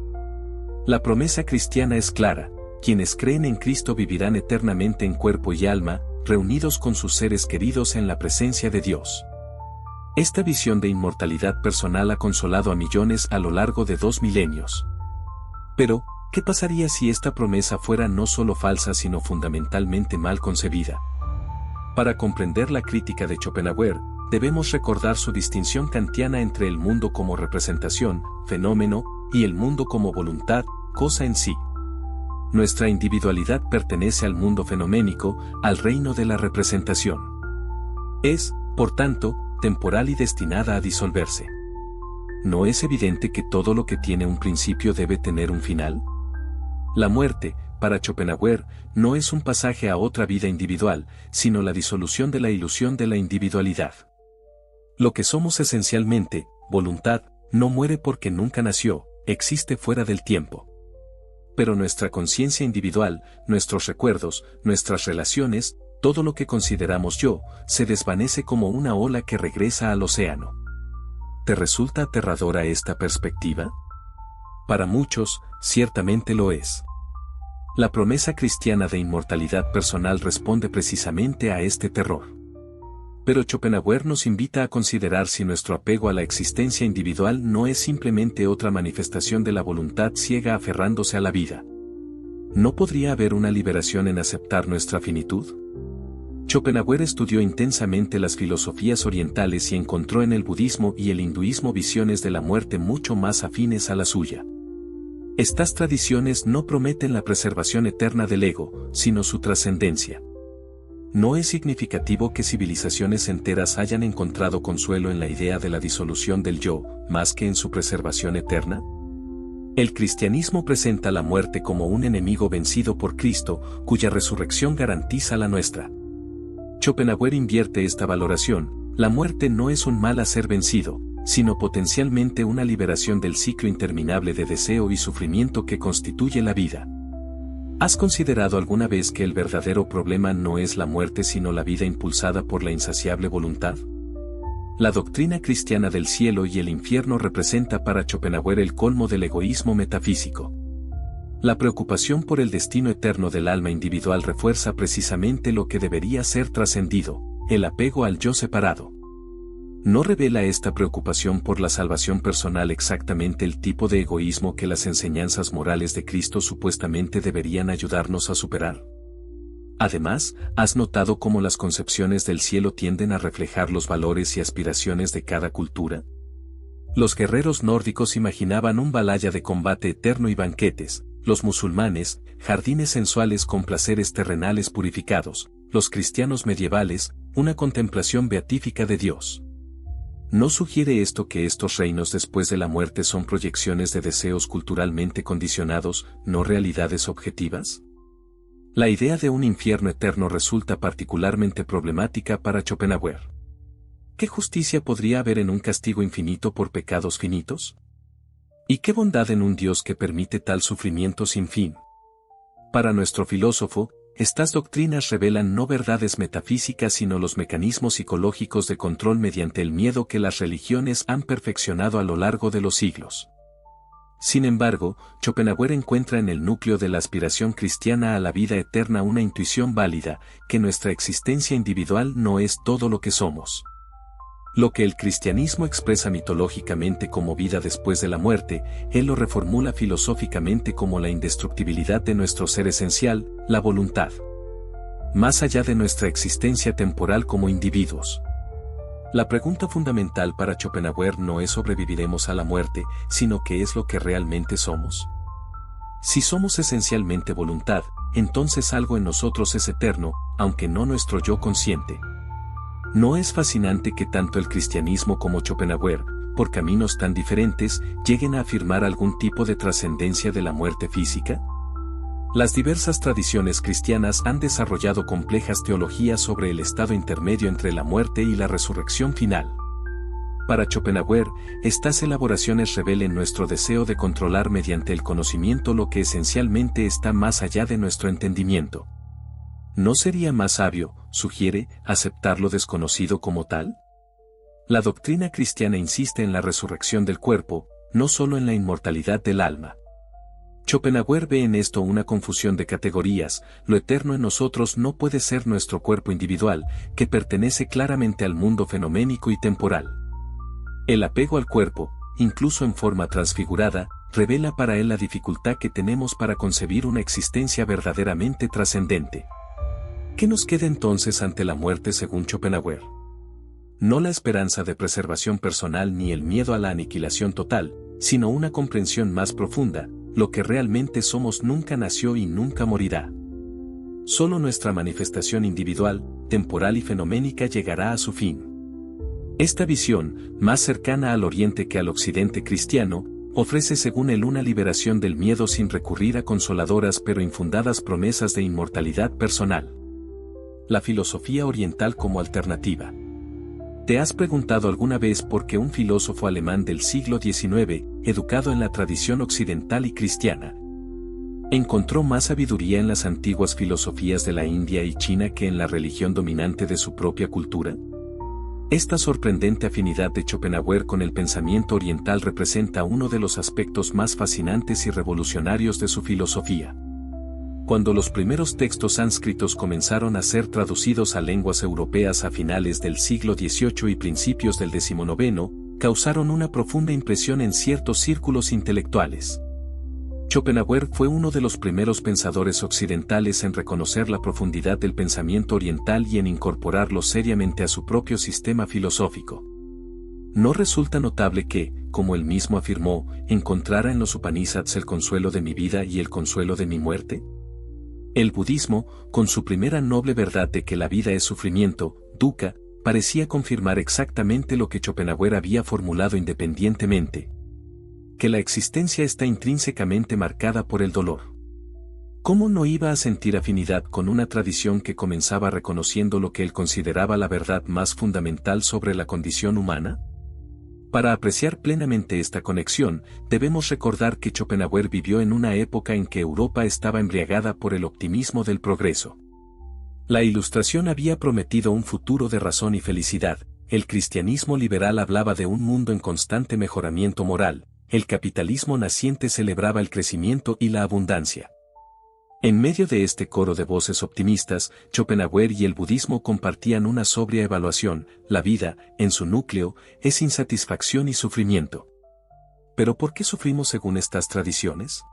La promesa cristiana es clara: quienes creen en Cristo vivirán eternamente en cuerpo y alma, reunidos con sus seres queridos en la presencia de Dios. Esta visión de inmortalidad personal ha consolado a millones a lo largo de 2 milenios. Pero, ¿qué pasaría si esta promesa fuera no solo falsa sino fundamentalmente mal concebida? Para comprender la crítica de Schopenhauer, debemos recordar su distinción kantiana entre el mundo como representación, fenómeno, y el mundo como voluntad, cosa en sí. Nuestra individualidad pertenece al mundo fenoménico, al reino de la representación. Es, por tanto, temporal y destinada a disolverse. ¿No es evidente que todo lo que tiene un principio debe tener un final? La muerte, para Schopenhauer, no es un pasaje a otra vida individual, sino la disolución de la ilusión de la individualidad. Lo que somos esencialmente, voluntad, no muere porque nunca nació, existe fuera del tiempo. Pero nuestra conciencia individual, nuestros recuerdos, nuestras relaciones, todo lo que consideramos yo, se desvanece como una ola que regresa al océano. ¿Te resulta aterradora esta perspectiva? Para muchos, ciertamente lo es. La promesa cristiana de inmortalidad personal responde precisamente a este terror. Pero Schopenhauer nos invita a considerar si nuestro apego a la existencia individual no es simplemente otra manifestación de la voluntad ciega aferrándose a la vida. ¿No podría haber una liberación en aceptar nuestra finitud? Schopenhauer estudió intensamente las filosofías orientales y encontró en el budismo y el hinduismo visiones de la muerte mucho más afines a la suya. Estas tradiciones no prometen la preservación eterna del ego, sino su trascendencia. ¿No es significativo que civilizaciones enteras hayan encontrado consuelo en la idea de la disolución del yo, más que en su preservación eterna? El cristianismo presenta la muerte como un enemigo vencido por Cristo, cuya resurrección garantiza la nuestra. Schopenhauer invierte esta valoración: la muerte no es un mal a ser vencido, sino potencialmente una liberación del ciclo interminable de deseo y sufrimiento que constituye la vida. ¿Has considerado alguna vez que el verdadero problema no es la muerte sino la vida impulsada por la insaciable voluntad? La doctrina cristiana del cielo y el infierno representa para Schopenhauer el colmo del egoísmo metafísico. La preocupación por el destino eterno del alma individual refuerza precisamente lo que debería ser trascendido, el apego al yo separado. ¿No revela esta preocupación por la salvación personal exactamente el tipo de egoísmo que las enseñanzas morales de Cristo supuestamente deberían ayudarnos a superar? Además, ¿has notado cómo las concepciones del cielo tienden a reflejar los valores y aspiraciones de cada cultura? Los guerreros nórdicos imaginaban un valhalla de combate eterno y banquetes, los musulmanes, jardines sensuales con placeres terrenales purificados, los cristianos medievales, una contemplación beatífica de Dios. ¿No sugiere esto que estos reinos después de la muerte son proyecciones de deseos culturalmente condicionados, no realidades objetivas? La idea de un infierno eterno resulta particularmente problemática para Schopenhauer. ¿Qué justicia podría haber en un castigo infinito por pecados finitos? ¿Y qué bondad en un Dios que permite tal sufrimiento sin fin? Para nuestro filósofo, estas doctrinas revelan no verdades metafísicas sino los mecanismos psicológicos de control mediante el miedo que las religiones han perfeccionado a lo largo de los siglos. Sin embargo, Schopenhauer encuentra en el núcleo de la aspiración cristiana a la vida eterna una intuición válida, que nuestra existencia individual no es todo lo que somos. Lo que el cristianismo expresa mitológicamente como vida después de la muerte, él lo reformula filosóficamente como la indestructibilidad de nuestro ser esencial, la voluntad. Más allá de nuestra existencia temporal como individuos. La pregunta fundamental para Schopenhauer no es sobreviviremos a la muerte, sino qué es lo que realmente somos. Si somos esencialmente voluntad, entonces algo en nosotros es eterno, aunque no nuestro yo consciente. ¿No es fascinante que tanto el cristianismo como Schopenhauer, por caminos tan diferentes, lleguen a afirmar algún tipo de trascendencia de la muerte física? Las diversas tradiciones cristianas han desarrollado complejas teologías sobre el estado intermedio entre la muerte y la resurrección final. Para Schopenhauer, estas elaboraciones revelen nuestro deseo de controlar mediante el conocimiento lo que esencialmente está más allá de nuestro entendimiento. ¿No sería más sabio, sugiere, aceptar lo desconocido como tal? La doctrina cristiana insiste en la resurrección del cuerpo, no solo en la inmortalidad del alma. Schopenhauer ve en esto una confusión de categorías, lo eterno en nosotros no puede ser nuestro cuerpo individual, que pertenece claramente al mundo fenoménico y temporal. El apego al cuerpo, incluso en forma transfigurada, revela para él la dificultad que tenemos para concebir una existencia verdaderamente trascendente. ¿Qué nos queda entonces ante la muerte según Schopenhauer? No la esperanza de preservación personal ni el miedo a la aniquilación total, sino una comprensión más profunda, lo que realmente somos nunca nació y nunca morirá. Solo nuestra manifestación individual, temporal y fenoménica llegará a su fin. Esta visión, más cercana al Oriente que al Occidente cristiano, ofrece según él una liberación del miedo sin recurrir a consoladoras pero infundadas promesas de inmortalidad personal. La filosofía oriental como alternativa. ¿Te has preguntado alguna vez por qué un filósofo alemán del siglo XIX, educado en la tradición occidental y cristiana, encontró más sabiduría en las antiguas filosofías de la India y China que en la religión dominante de su propia cultura? Esta sorprendente afinidad de Schopenhauer con el pensamiento oriental representa uno de los aspectos más fascinantes y revolucionarios de su filosofía. Cuando los primeros textos sánscritos comenzaron a ser traducidos a lenguas europeas a finales del siglo XVIII y principios del XIX, causaron una profunda impresión en ciertos círculos intelectuales. Schopenhauer fue uno de los primeros pensadores occidentales en reconocer la profundidad del pensamiento oriental y en incorporarlo seriamente a su propio sistema filosófico. ¿No resulta notable que, como él mismo afirmó, encontrara en los Upanishads el consuelo de mi vida y el consuelo de mi muerte? El budismo, con su primera noble verdad de que la vida es sufrimiento, dukkha, parecía confirmar exactamente lo que Schopenhauer había formulado independientemente. Que la existencia está intrínsecamente marcada por el dolor. ¿Cómo no iba a sentir afinidad con una tradición que comenzaba reconociendo lo que él consideraba la verdad más fundamental sobre la condición humana? Para apreciar plenamente esta conexión, debemos recordar que Schopenhauer vivió en una época en que Europa estaba embriagada por el optimismo del progreso. La Ilustración había prometido un futuro de razón y felicidad, el cristianismo liberal hablaba de un mundo en constante mejoramiento moral, el capitalismo naciente celebraba el crecimiento y la abundancia. En medio de este coro de voces optimistas, Schopenhauer y el budismo compartían una sobria evaluación: la vida, en su núcleo, es insatisfacción y sufrimiento. ¿Pero por qué sufrimos según estas tradiciones?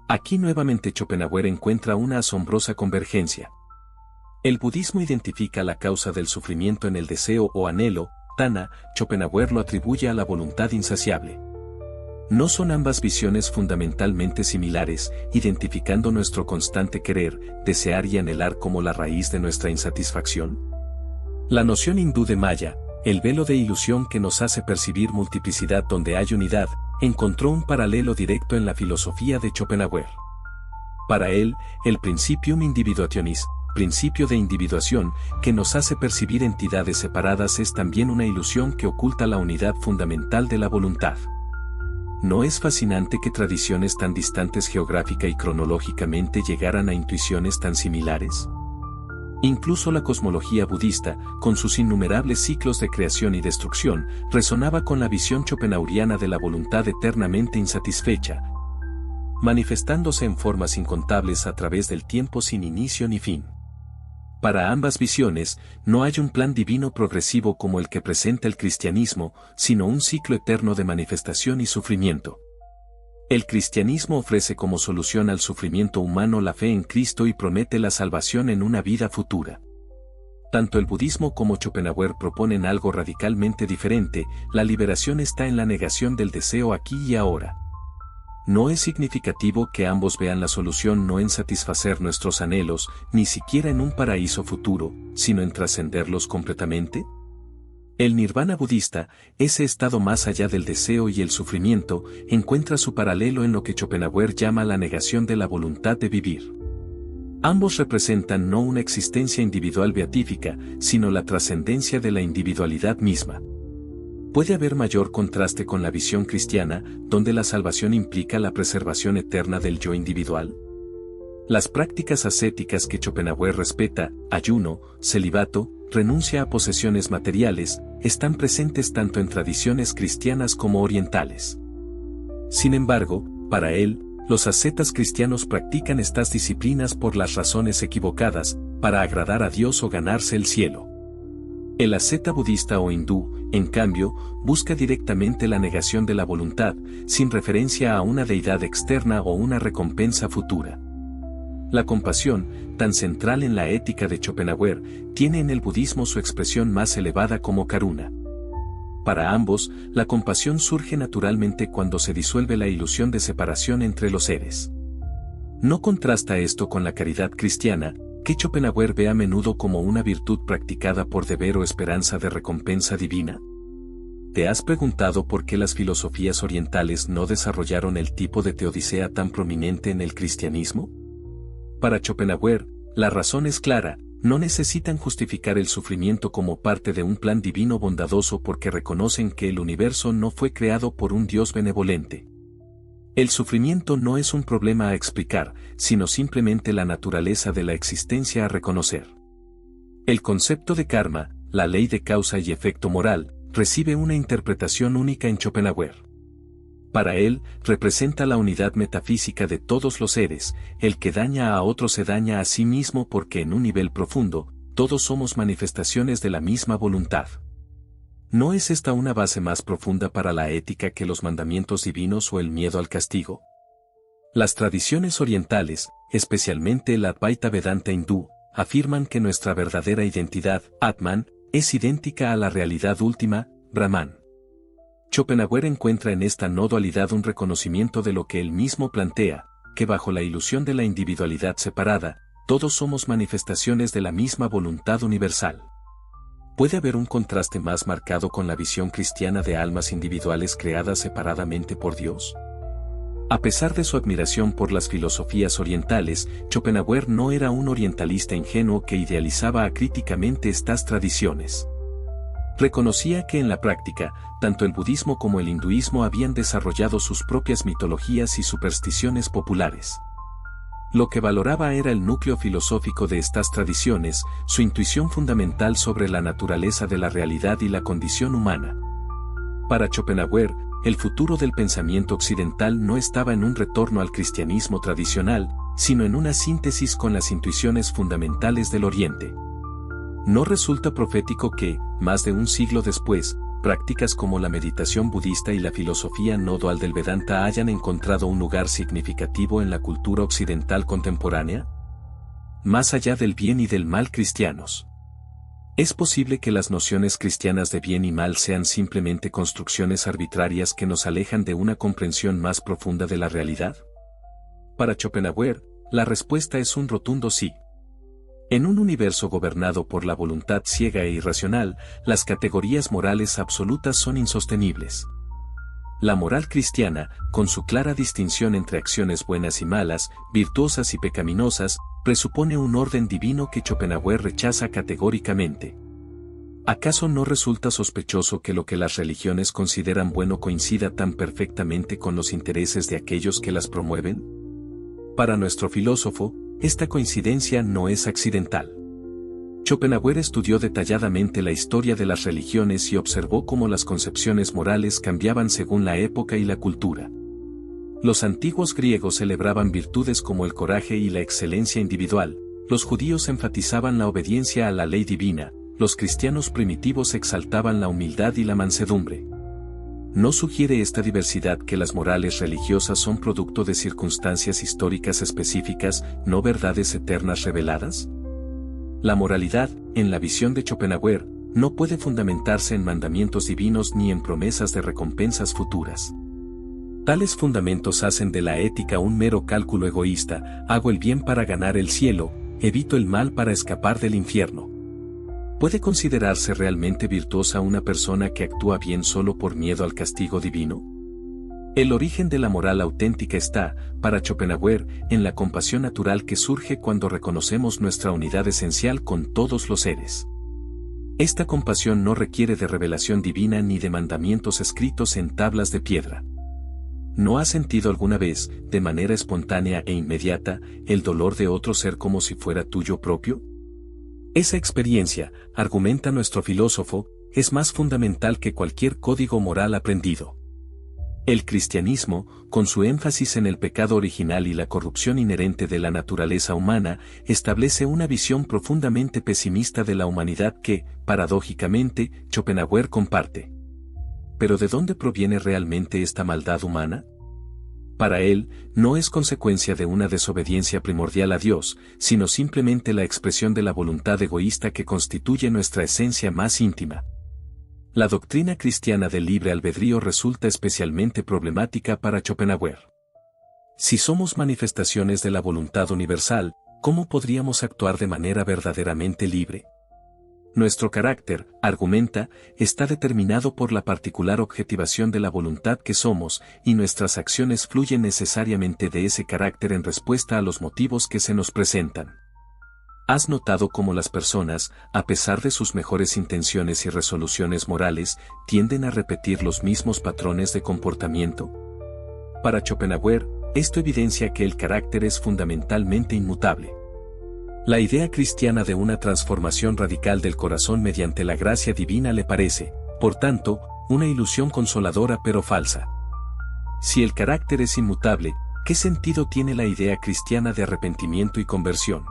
Aquí nuevamente Schopenhauer encuentra una asombrosa convergencia. El budismo identifica la causa del sufrimiento en el deseo o anhelo, Tana. Schopenhauer lo atribuye a la voluntad insaciable. ¿No son ambas visiones fundamentalmente similares, identificando nuestro constante querer, desear y anhelar como la raíz de nuestra insatisfacción? La noción hindú de Maya, el velo de ilusión que nos hace percibir multiplicidad donde hay unidad, encontró un paralelo directo en la filosofía de Schopenhauer. Para él, el principium individuationis, principio de individuación, que nos hace percibir entidades separadas, es también una ilusión que oculta la unidad fundamental de la voluntad. ¿No es fascinante que tradiciones tan distantes geográfica y cronológicamente llegaran a intuiciones tan similares? Incluso la cosmología budista, con sus innumerables ciclos de creación y destrucción, resonaba con la visión schopenhaueriana de la voluntad eternamente insatisfecha, manifestándose en formas incontables a través del tiempo sin inicio ni fin. Para ambas visiones, no hay un plan divino progresivo como el que presenta el cristianismo, sino un ciclo eterno de manifestación y sufrimiento. El cristianismo ofrece como solución al sufrimiento humano la fe en Cristo y promete la salvación en una vida futura. Tanto el budismo como Schopenhauer proponen algo radicalmente diferente: la liberación está en la negación del deseo aquí y ahora. ¿No es significativo que ambos vean la solución no en satisfacer nuestros anhelos, ni siquiera en un paraíso futuro, sino en trascenderlos completamente? El nirvana budista, ese estado más allá del deseo y el sufrimiento, encuentra su paralelo en lo que Schopenhauer llama la negación de la voluntad de vivir. Ambos representan no una existencia individual beatífica, sino la trascendencia de la individualidad misma. ¿Puede haber mayor contraste con la visión cristiana, donde la salvación implica la preservación eterna del yo individual? Las prácticas ascéticas que Schopenhauer respeta, ayuno, celibato, renuncia a posesiones materiales, están presentes tanto en tradiciones cristianas como orientales. Sin embargo, para él, los ascetas cristianos practican estas disciplinas por las razones equivocadas, para agradar a Dios o ganarse el cielo. El asceta budista o hindú, en cambio, busca directamente la negación de la voluntad, sin referencia a una deidad externa o una recompensa futura. La compasión, tan central en la ética de Schopenhauer, tiene en el budismo su expresión más elevada como karuna. Para ambos, la compasión surge naturalmente cuando se disuelve la ilusión de separación entre los seres. ¿No contrasta esto con la caridad cristiana, que Schopenhauer ve a menudo como una virtud practicada por deber o esperanza de recompensa divina? ¿Te has preguntado por qué las filosofías orientales no desarrollaron el tipo de teodicea tan prominente en el cristianismo? Para Schopenhauer, la razón es clara: no necesitan justificar el sufrimiento como parte de un plan divino bondadoso porque reconocen que el universo no fue creado por un Dios benevolente. El sufrimiento no es un problema a explicar, sino simplemente la naturaleza de la existencia a reconocer. El concepto de karma, la ley de causa y efecto moral, recibe una interpretación única en Schopenhauer. Para él, representa la unidad metafísica de todos los seres: el que daña a otro se daña a sí mismo porque en un nivel profundo, todos somos manifestaciones de la misma voluntad. ¿No es esta una base más profunda para la ética que los mandamientos divinos o el miedo al castigo? Las tradiciones orientales, especialmente el Advaita Vedanta hindú, afirman que nuestra verdadera identidad, Atman, es idéntica a la realidad última, Brahman. Schopenhauer encuentra en esta no dualidad un reconocimiento de lo que él mismo plantea, que bajo la ilusión de la individualidad separada, todos somos manifestaciones de la misma voluntad universal. ¿Puede haber un contraste más marcado con la visión cristiana de almas individuales creadas separadamente por Dios? A pesar de su admiración por las filosofías orientales, Schopenhauer no era un orientalista ingenuo que idealizaba acríticamente estas tradiciones. Reconocía que en la práctica, tanto el budismo como el hinduismo habían desarrollado sus propias mitologías y supersticiones populares. Lo que valoraba era el núcleo filosófico de estas tradiciones, su intuición fundamental sobre la naturaleza de la realidad y la condición humana. Para Schopenhauer, el futuro del pensamiento occidental no estaba en un retorno al cristianismo tradicional, sino en una síntesis con las intuiciones fundamentales del Oriente. No resulta profético que, más de un siglo después, prácticas como la meditación budista y la filosofía no dual del Vedanta hayan encontrado un lugar significativo en la cultura occidental contemporánea? Más allá del bien y del mal cristianos. ¿Es posible que las nociones cristianas de bien y mal sean simplemente construcciones arbitrarias que nos alejan de una comprensión más profunda de la realidad? Para Schopenhauer, la respuesta es un rotundo sí. En un universo gobernado por la voluntad ciega e irracional, las categorías morales absolutas son insostenibles. La moral cristiana, con su clara distinción entre acciones buenas y malas, virtuosas y pecaminosas, presupone un orden divino que Schopenhauer rechaza categóricamente. ¿Acaso no resulta sospechoso que lo que las religiones consideran bueno coincida tan perfectamente con los intereses de aquellos que las promueven? Para nuestro filósofo, esta coincidencia no es accidental. Schopenhauer estudió detalladamente la historia de las religiones y observó cómo las concepciones morales cambiaban según la época y la cultura. Los antiguos griegos celebraban virtudes como el coraje y la excelencia individual, los judíos enfatizaban la obediencia a la ley divina, los cristianos primitivos exaltaban la humildad y la mansedumbre. ¿No sugiere esta diversidad que las morales religiosas son producto de circunstancias históricas específicas, no verdades eternas reveladas? La moralidad, en la visión de Schopenhauer, no puede fundamentarse en mandamientos divinos ni en promesas de recompensas futuras. Tales fundamentos hacen de la ética un mero cálculo egoísta: hago el bien para ganar el cielo, evito el mal para escapar del infierno. ¿Puede considerarse realmente virtuosa una persona que actúa bien solo por miedo al castigo divino? El origen de la moral auténtica está, para Schopenhauer, en la compasión natural que surge cuando reconocemos nuestra unidad esencial con todos los seres. Esta compasión no requiere de revelación divina ni de mandamientos escritos en tablas de piedra. ¿No has sentido alguna vez, de manera espontánea e inmediata, el dolor de otro ser como si fuera tuyo propio? Esa experiencia, argumenta nuestro filósofo, es más fundamental que cualquier código moral aprendido. El cristianismo, con su énfasis en el pecado original y la corrupción inherente de la naturaleza humana, establece una visión profundamente pesimista de la humanidad que, paradójicamente, Schopenhauer comparte. ¿Pero de dónde proviene realmente esta maldad humana? Para él, no es consecuencia de una desobediencia primordial a Dios, sino simplemente la expresión de la voluntad egoísta que constituye nuestra esencia más íntima. La doctrina cristiana del libre albedrío resulta especialmente problemática para Schopenhauer. Si somos manifestaciones de la voluntad universal, ¿cómo podríamos actuar de manera verdaderamente libre? Nuestro carácter, argumenta, está determinado por la particular objetivación de la voluntad que somos, y nuestras acciones fluyen necesariamente de ese carácter en respuesta a los motivos que se nos presentan. ¿Has notado cómo las personas, a pesar de sus mejores intenciones y resoluciones morales, tienden a repetir los mismos patrones de comportamiento? Para Schopenhauer, esto evidencia que el carácter es fundamentalmente inmutable. La idea cristiana de una transformación radical del corazón mediante la gracia divina le parece, por tanto, una ilusión consoladora pero falsa. Si el carácter es inmutable, ¿qué sentido tiene la idea cristiana de arrepentimiento y conversión?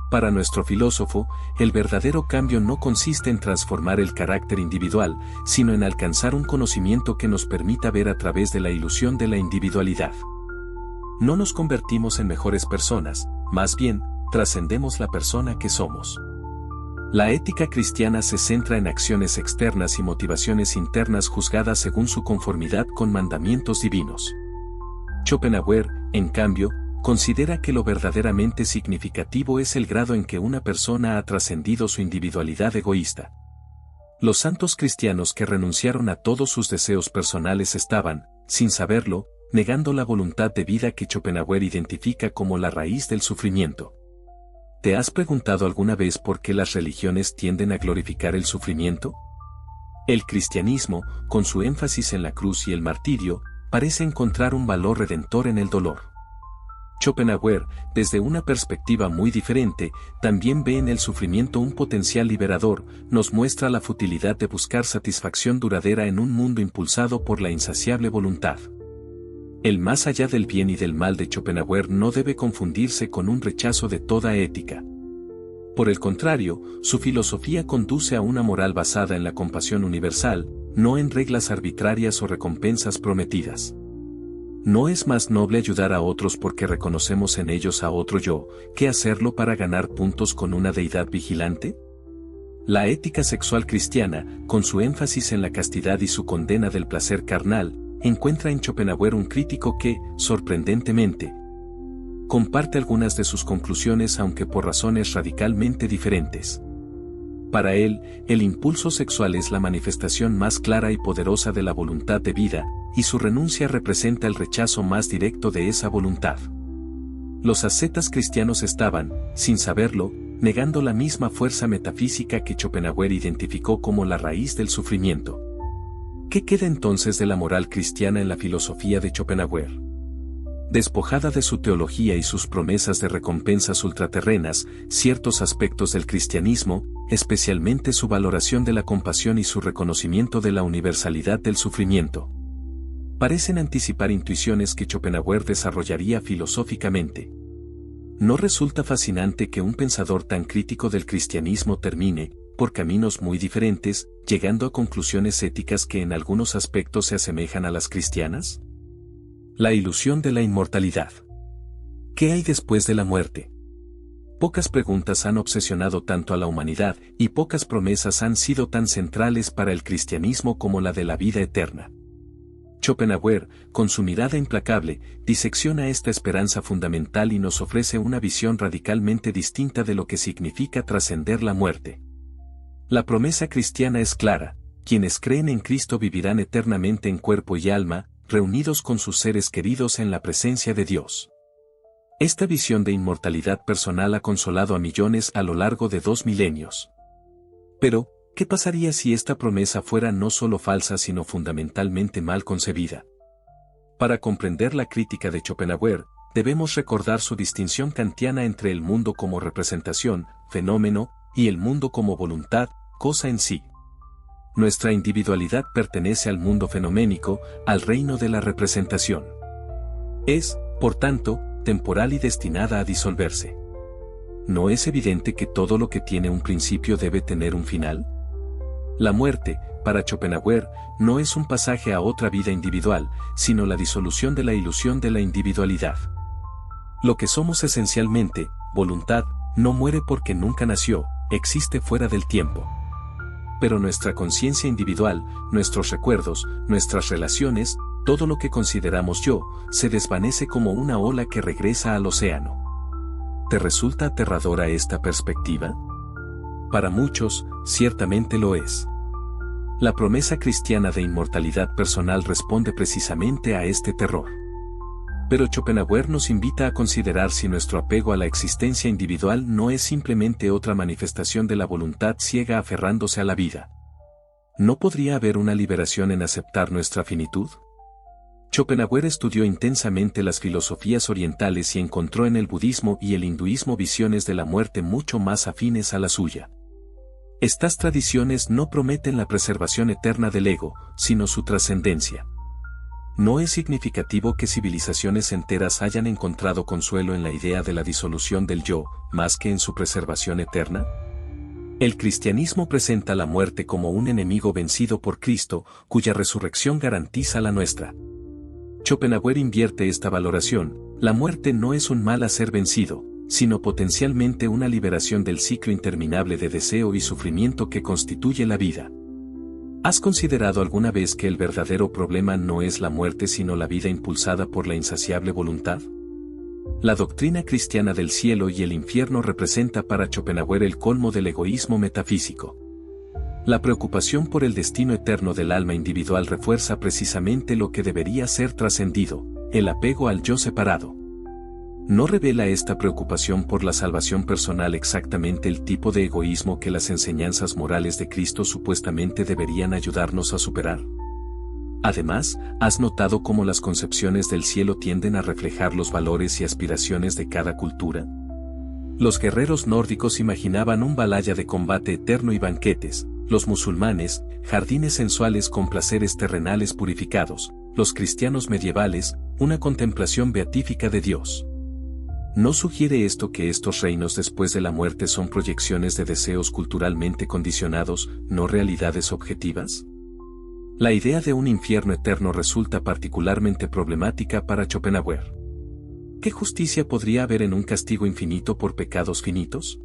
Para nuestro filósofo, el verdadero cambio no consiste en transformar el carácter individual, sino en alcanzar un conocimiento que nos permita ver a través de la ilusión de la individualidad. No nos convertimos en mejores personas, más bien, trascendemos la persona que somos. La ética cristiana se centra en acciones externas y motivaciones internas juzgadas según su conformidad con mandamientos divinos. Schopenhauer, en cambio, considera que lo verdaderamente significativo es el grado en que una persona ha trascendido su individualidad egoísta. Los santos cristianos que renunciaron a todos sus deseos personales estaban, sin saberlo, negando la voluntad de vida que Schopenhauer identifica como la raíz del sufrimiento. ¿Te has preguntado alguna vez por qué las religiones tienden a glorificar el sufrimiento? El cristianismo, con su énfasis en la cruz y el martirio, parece encontrar un valor redentor en el dolor. Schopenhauer, desde una perspectiva muy diferente, también ve en el sufrimiento un potencial liberador, nos muestra la futilidad de buscar satisfacción duradera en un mundo impulsado por la insaciable voluntad. El más allá del bien y del mal de Schopenhauer no debe confundirse con un rechazo de toda ética. Por el contrario, su filosofía conduce a una moral basada en la compasión universal, no en reglas arbitrarias o recompensas prometidas. ¿No es más noble ayudar a otros porque reconocemos en ellos a otro yo, que hacerlo para ganar puntos con una deidad vigilante? La ética sexual cristiana, con su énfasis en la castidad y su condena del placer carnal, encuentra en Schopenhauer un crítico que, sorprendentemente, comparte algunas de sus conclusiones aunque por razones radicalmente diferentes. Para él, el impulso sexual es la manifestación más clara y poderosa de la voluntad de vida, y su renuncia representa el rechazo más directo de esa voluntad. Los ascetas cristianos estaban, sin saberlo, negando la misma fuerza metafísica que Schopenhauer identificó como la raíz del sufrimiento. ¿Qué queda entonces de la moral cristiana en la filosofía de Schopenhauer? Despojada de su teología y sus promesas de recompensas ultraterrenas, ciertos aspectos del cristianismo, especialmente su valoración de la compasión y su reconocimiento de la universalidad del sufrimiento, parecen anticipar intuiciones que Schopenhauer desarrollaría filosóficamente. ¿No resulta fascinante que un pensador tan crítico del cristianismo termine, por caminos muy diferentes, llegando a conclusiones éticas que en algunos aspectos se asemejan a las cristianas? La ilusión de la inmortalidad. ¿Qué hay después de la muerte? Pocas preguntas han obsesionado tanto a la humanidad y pocas promesas han sido tan centrales para el cristianismo como la de la vida eterna. Schopenhauer, con su mirada implacable, disecciona esta esperanza fundamental y nos ofrece una visión radicalmente distinta de lo que significa trascender la muerte. La promesa cristiana es clara: quienes creen en Cristo vivirán eternamente en cuerpo y alma, reunidos con sus seres queridos en la presencia de Dios. Esta visión de inmortalidad personal ha consolado a millones a lo largo de 2 milenios. Pero, ¿qué pasaría si esta promesa fuera no solo falsa sino fundamentalmente mal concebida? Para comprender la crítica de Schopenhauer, debemos recordar su distinción kantiana entre el mundo como representación, fenómeno, y el mundo como voluntad, cosa en sí. Nuestra individualidad pertenece al mundo fenoménico, al reino de la representación. Es, por tanto, temporal y destinada a disolverse. ¿No es evidente que todo lo que tiene un principio debe tener un final? La muerte, para Schopenhauer, no es un pasaje a otra vida individual, sino la disolución de la ilusión de la individualidad. Lo que somos esencialmente, voluntad, no muere porque nunca nació, existe fuera del tiempo. Pero nuestra conciencia individual, nuestros recuerdos, nuestras relaciones, todo lo que consideramos yo, se desvanece como una ola que regresa al océano. ¿Te resulta aterradora esta perspectiva? Para muchos, ciertamente lo es. La promesa cristiana de inmortalidad personal responde precisamente a este terror. Pero Schopenhauer nos invita a considerar si nuestro apego a la existencia individual no es simplemente otra manifestación de la voluntad ciega aferrándose a la vida. ¿No podría haber una liberación en aceptar nuestra finitud? Schopenhauer estudió intensamente las filosofías orientales y encontró en el budismo y el hinduismo visiones de la muerte mucho más afines a la suya. Estas tradiciones no prometen la preservación eterna del ego, sino su trascendencia. ¿No es significativo que civilizaciones enteras hayan encontrado consuelo en la idea de la disolución del yo, más que en su preservación eterna? El cristianismo presenta la muerte como un enemigo vencido por Cristo, cuya resurrección garantiza la nuestra. Schopenhauer invierte esta valoración: la muerte no es un mal a ser vencido, sino potencialmente una liberación del ciclo interminable de deseo y sufrimiento que constituye la vida. ¿Has considerado alguna vez que el verdadero problema no es la muerte sino la vida impulsada por la insaciable voluntad? La doctrina cristiana del cielo y el infierno representa para Schopenhauer el colmo del egoísmo metafísico. La preocupación por el destino eterno del alma individual refuerza precisamente lo que debería ser trascendido, el apego al yo separado. ¿No revela esta preocupación por la salvación personal exactamente el tipo de egoísmo que las enseñanzas morales de Cristo supuestamente deberían ayudarnos a superar? Además, ¿has notado cómo las concepciones del cielo tienden a reflejar los valores y aspiraciones de cada cultura? Los guerreros nórdicos imaginaban un valhalla de combate eterno y banquetes, los musulmanes, jardines sensuales con placeres terrenales purificados, los cristianos medievales, una contemplación beatífica de Dios. ¿No sugiere esto que estos reinos después de la muerte son proyecciones de deseos culturalmente condicionados, no realidades objetivas? La idea de un infierno eterno resulta particularmente problemática para Schopenhauer. ¿Qué justicia podría haber en un castigo infinito por pecados finitos?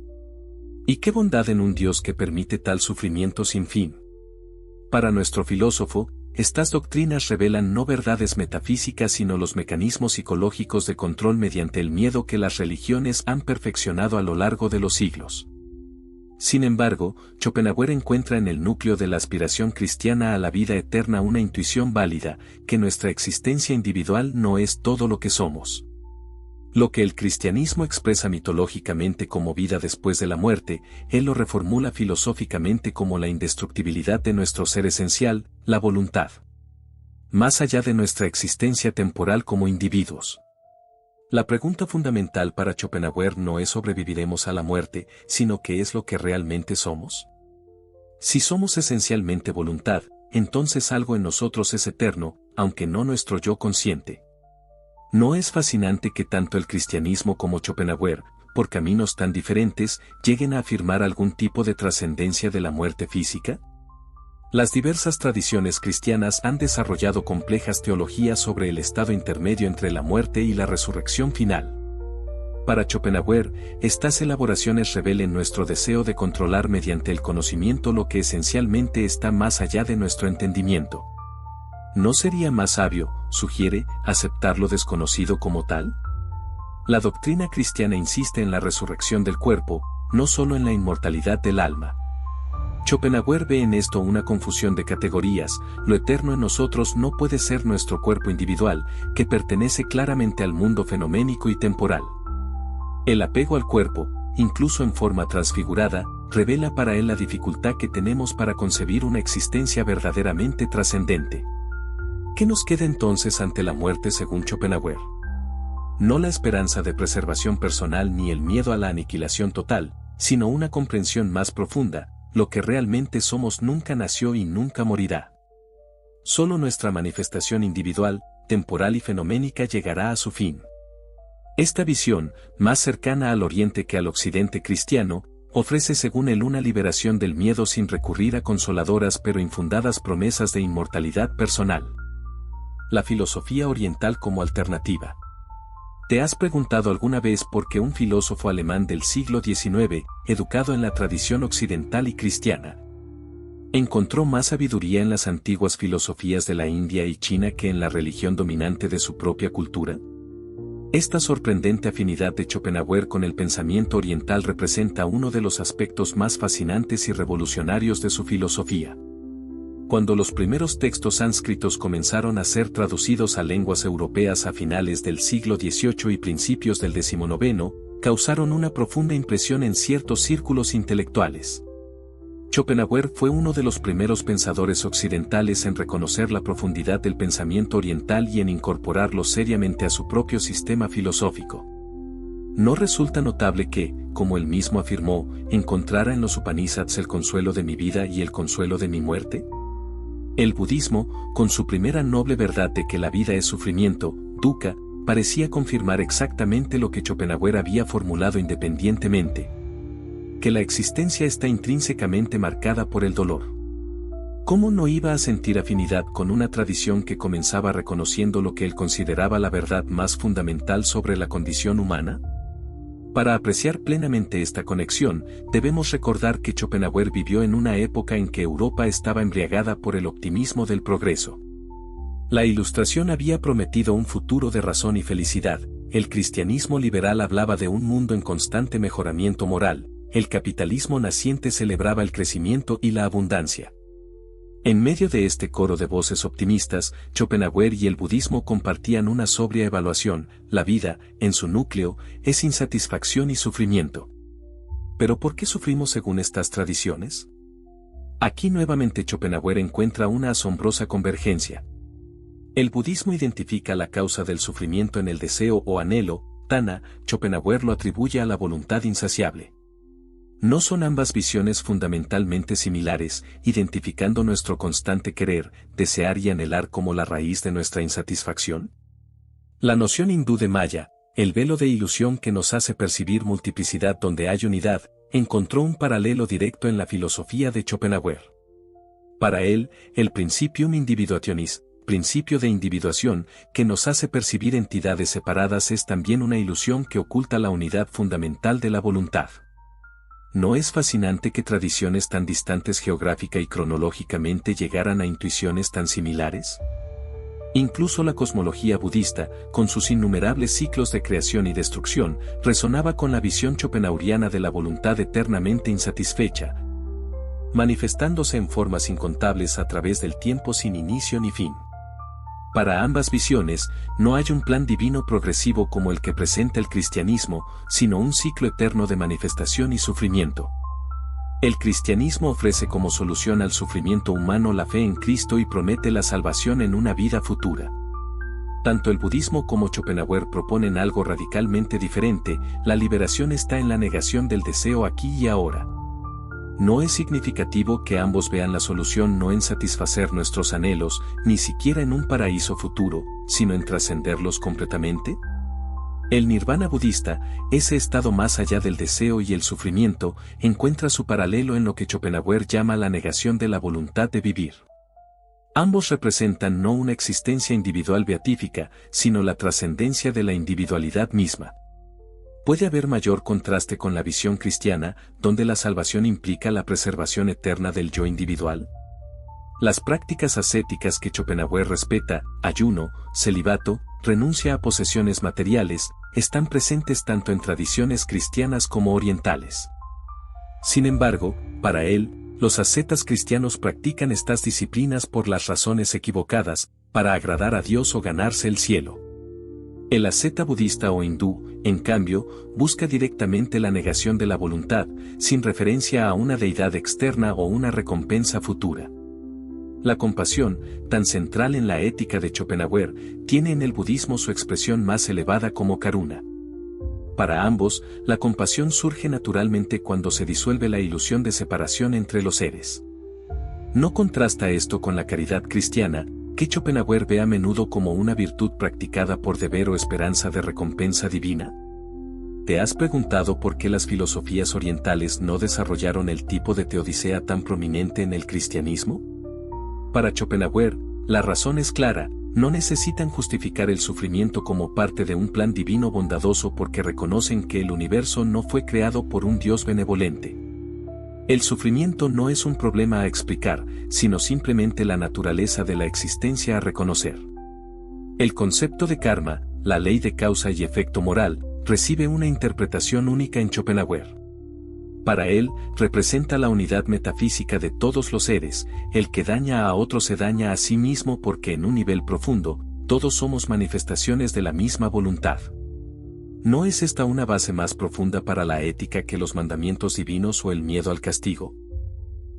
¿Y qué bondad en un Dios que permite tal sufrimiento sin fin? Para nuestro filósofo, estas doctrinas revelan no verdades metafísicas sino los mecanismos psicológicos de control mediante el miedo que las religiones han perfeccionado a lo largo de los siglos. Sin embargo, Schopenhauer encuentra en el núcleo de la aspiración cristiana a la vida eterna una intuición válida, que nuestra existencia individual no es todo lo que somos. Lo que el cristianismo expresa mitológicamente como vida después de la muerte, él lo reformula filosóficamente como la indestructibilidad de nuestro ser esencial, la voluntad. Más allá de nuestra existencia temporal como individuos. La pregunta fundamental para Schopenhauer no es sobreviviremos a la muerte, sino qué es lo que realmente somos. Si somos esencialmente voluntad, entonces algo en nosotros es eterno, aunque no nuestro yo consciente. ¿No es fascinante que tanto el cristianismo como Schopenhauer, por caminos tan diferentes, lleguen a afirmar algún tipo de trascendencia de la muerte física? Las diversas tradiciones cristianas han desarrollado complejas teologías sobre el estado intermedio entre la muerte y la resurrección final. Para Schopenhauer, estas elaboraciones revelan nuestro deseo de controlar mediante el conocimiento lo que esencialmente está más allá de nuestro entendimiento. ¿No sería más sabio, sugiere, aceptar lo desconocido como tal? La doctrina cristiana insiste en la resurrección del cuerpo, no solo en la inmortalidad del alma. Schopenhauer ve en esto una confusión de categorías, lo eterno en nosotros no puede ser nuestro cuerpo individual, que pertenece claramente al mundo fenoménico y temporal. El apego al cuerpo, incluso en forma transfigurada, revela para él la dificultad que tenemos para concebir una existencia verdaderamente trascendente. ¿Qué nos queda entonces ante la muerte según Schopenhauer? No la esperanza de preservación personal ni el miedo a la aniquilación total, sino una comprensión más profunda, lo que realmente somos nunca nació y nunca morirá. Solo nuestra manifestación individual, temporal y fenoménica llegará a su fin. Esta visión, más cercana al Oriente que al Occidente cristiano, ofrece según él una liberación del miedo sin recurrir a consoladoras pero infundadas promesas de inmortalidad personal. La filosofía oriental como alternativa. ¿Te has preguntado alguna vez por qué un filósofo alemán del siglo XIX, educado en la tradición occidental y cristiana, encontró más sabiduría en las antiguas filosofías de la India y China que en la religión dominante de su propia cultura? Esta sorprendente afinidad de Schopenhauer con el pensamiento oriental representa uno de los aspectos más fascinantes y revolucionarios de su filosofía. Cuando los primeros textos sánscritos comenzaron a ser traducidos a lenguas europeas a finales del siglo XVIII y principios del XIX, causaron una profunda impresión en ciertos círculos intelectuales. Schopenhauer fue uno de los primeros pensadores occidentales en reconocer la profundidad del pensamiento oriental y en incorporarlo seriamente a su propio sistema filosófico. ¿No resulta notable que, como él mismo afirmó, encontrara en los Upanishads el consuelo de mi vida y el consuelo de mi muerte? El budismo, con su primera noble verdad de que la vida es sufrimiento, dukkha, parecía confirmar exactamente lo que Schopenhauer había formulado independientemente: que la existencia está intrínsecamente marcada por el dolor. ¿Cómo no iba a sentir afinidad con una tradición que comenzaba reconociendo lo que él consideraba la verdad más fundamental sobre la condición humana? Para apreciar plenamente esta conexión, debemos recordar que Schopenhauer vivió en una época en que Europa estaba embriagada por el optimismo del progreso. La Ilustración había prometido un futuro de razón y felicidad, el cristianismo liberal hablaba de un mundo en constante mejoramiento moral, el capitalismo naciente celebraba el crecimiento y la abundancia. En medio de este coro de voces optimistas, Schopenhauer y el budismo compartían una sobria evaluación: la vida, en su núcleo, es insatisfacción y sufrimiento. ¿Pero por qué sufrimos según estas tradiciones? Aquí nuevamente Schopenhauer encuentra una asombrosa convergencia. El budismo identifica la causa del sufrimiento en el deseo o anhelo, tanha. Schopenhauer lo atribuye a la voluntad insaciable. ¿No son ambas visiones fundamentalmente similares, identificando nuestro constante querer, desear y anhelar como la raíz de nuestra insatisfacción? La noción hindú de Maya, el velo de ilusión que nos hace percibir multiplicidad donde hay unidad, encontró un paralelo directo en la filosofía de Schopenhauer. Para él, el principium individuationis, principio de individuación, que nos hace percibir entidades separadas es también una ilusión que oculta la unidad fundamental de la voluntad. ¿No es fascinante que tradiciones tan distantes geográfica y cronológicamente llegaran a intuiciones tan similares? Incluso la cosmología budista, con sus innumerables ciclos de creación y destrucción, resonaba con la visión schopenhaueriana de la voluntad eternamente insatisfecha, manifestándose en formas incontables a través del tiempo sin inicio ni fin. Para ambas visiones, no hay un plan divino progresivo como el que presenta el cristianismo, sino un ciclo eterno de manifestación y sufrimiento. El cristianismo ofrece como solución al sufrimiento humano la fe en Cristo y promete la salvación en una vida futura. Tanto el budismo como Schopenhauer proponen algo radicalmente diferente: la liberación está en la negación del deseo aquí y ahora. ¿No es significativo que ambos vean la solución no en satisfacer nuestros anhelos, ni siquiera en un paraíso futuro, sino en trascenderlos completamente? El nirvana budista, ese estado más allá del deseo y el sufrimiento, encuentra su paralelo en lo que Schopenhauer llama la negación de la voluntad de vivir. Ambos representan no una existencia individual beatífica, sino la trascendencia de la individualidad misma. ¿Puede haber mayor contraste con la visión cristiana, donde la salvación implica la preservación eterna del yo individual? Las prácticas ascéticas que Schopenhauer respeta, ayuno, celibato, renuncia a posesiones materiales, están presentes tanto en tradiciones cristianas como orientales. Sin embargo, para él, los ascetas cristianos practican estas disciplinas por las razones equivocadas, para agradar a Dios o ganarse el cielo. El asceta budista o hindú, en cambio, busca directamente la negación de la voluntad, sin referencia a una deidad externa o una recompensa futura. La compasión, tan central en la ética de Schopenhauer, tiene en el budismo su expresión más elevada como karuna. Para ambos, la compasión surge naturalmente cuando se disuelve la ilusión de separación entre los seres. ¿No contrasta esto con la caridad cristiana, que Schopenhauer ve a menudo como una virtud practicada por deber o esperanza de recompensa divina? ¿Te has preguntado por qué las filosofías orientales no desarrollaron el tipo de teodicea tan prominente en el cristianismo? Para Schopenhauer, la razón es clara: no necesitan justificar el sufrimiento como parte de un plan divino bondadoso porque reconocen que el universo no fue creado por un Dios benevolente. El sufrimiento no es un problema a explicar, sino simplemente la naturaleza de la existencia a reconocer. El concepto de karma, la ley de causa y efecto moral, recibe una interpretación única en Schopenhauer. Para él, representa la unidad metafísica de todos los seres: el que daña a otro se daña a sí mismo porque en un nivel profundo, todos somos manifestaciones de la misma voluntad. ¿No es esta una base más profunda para la ética que los mandamientos divinos o el miedo al castigo?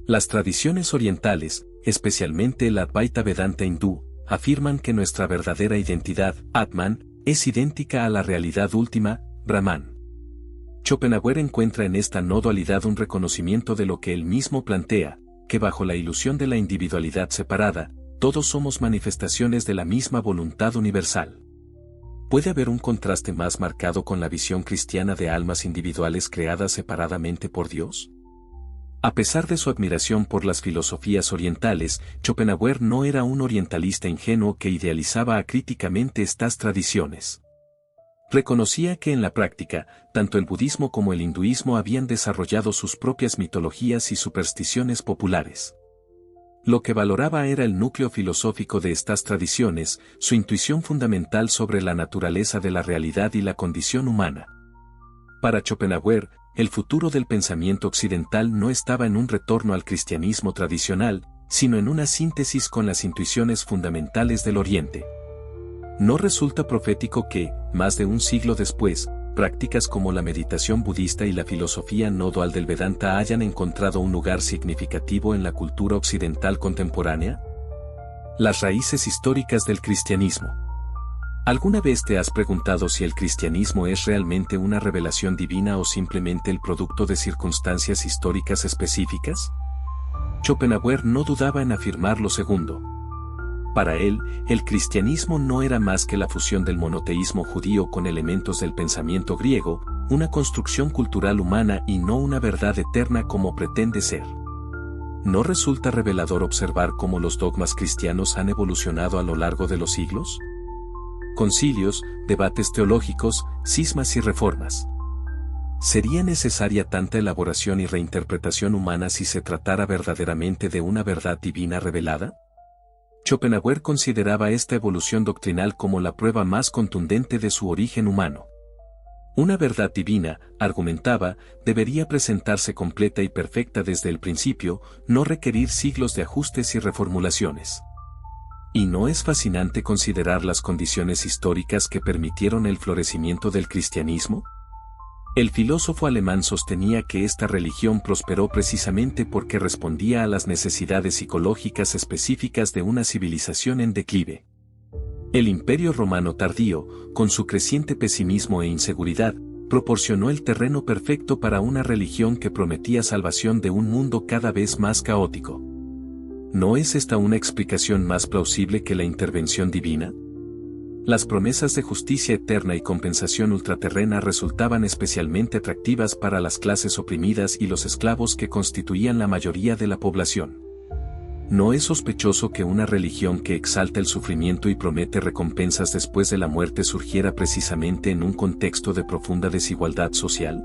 Las tradiciones orientales, especialmente el Advaita Vedanta hindú, afirman que nuestra verdadera identidad, Atman, es idéntica a la realidad última, Brahman. Schopenhauer encuentra en esta no dualidad un reconocimiento de lo que él mismo plantea, que bajo la ilusión de la individualidad separada, todos somos manifestaciones de la misma voluntad universal. ¿Puede haber un contraste más marcado con la visión cristiana de almas individuales creadas separadamente por Dios? A pesar de su admiración por las filosofías orientales, Schopenhauer no era un orientalista ingenuo que idealizaba acríticamente estas tradiciones. Reconocía que en la práctica, tanto el budismo como el hinduismo habían desarrollado sus propias mitologías y supersticiones populares. Lo que valoraba era el núcleo filosófico de estas tradiciones, su intuición fundamental sobre la naturaleza de la realidad y la condición humana. Para Schopenhauer, el futuro del pensamiento occidental no estaba en un retorno al cristianismo tradicional, sino en una síntesis con las intuiciones fundamentales del Oriente. ¿No resulta profético que, más de un siglo después, prácticas como la meditación budista y la filosofía no dual del Vedanta hayan encontrado un lugar significativo en la cultura occidental contemporánea? Las raíces históricas del cristianismo. ¿Alguna vez te has preguntado si el cristianismo es realmente una revelación divina o simplemente el producto de circunstancias históricas específicas? Schopenhauer no dudaba en afirmar lo segundo. Para él, el cristianismo no era más que la fusión del monoteísmo judío con elementos del pensamiento griego, una construcción cultural humana y no una verdad eterna como pretende ser. ¿No resulta revelador observar cómo los dogmas cristianos han evolucionado a lo largo de los siglos? Concilios, debates teológicos, cismas y reformas. ¿Sería necesaria tanta elaboración y reinterpretación humana si se tratara verdaderamente de una verdad divina revelada? Schopenhauer consideraba esta evolución doctrinal como la prueba más contundente de su origen humano. Una verdad divina, argumentaba, debería presentarse completa y perfecta desde el principio, no requerir siglos de ajustes y reformulaciones. ¿Y no es fascinante considerar las condiciones históricas que permitieron el florecimiento del cristianismo? El filósofo alemán sostenía que esta religión prosperó precisamente porque respondía a las necesidades psicológicas específicas de una civilización en declive. El Imperio Romano tardío, con su creciente pesimismo e inseguridad, proporcionó el terreno perfecto para una religión que prometía salvación de un mundo cada vez más caótico. ¿No es esta una explicación más plausible que la intervención divina? Las promesas de justicia eterna y compensación ultraterrena resultaban especialmente atractivas para las clases oprimidas y los esclavos que constituían la mayoría de la población. ¿No es sospechoso que una religión que exalta el sufrimiento y promete recompensas después de la muerte surgiera precisamente en un contexto de profunda desigualdad social?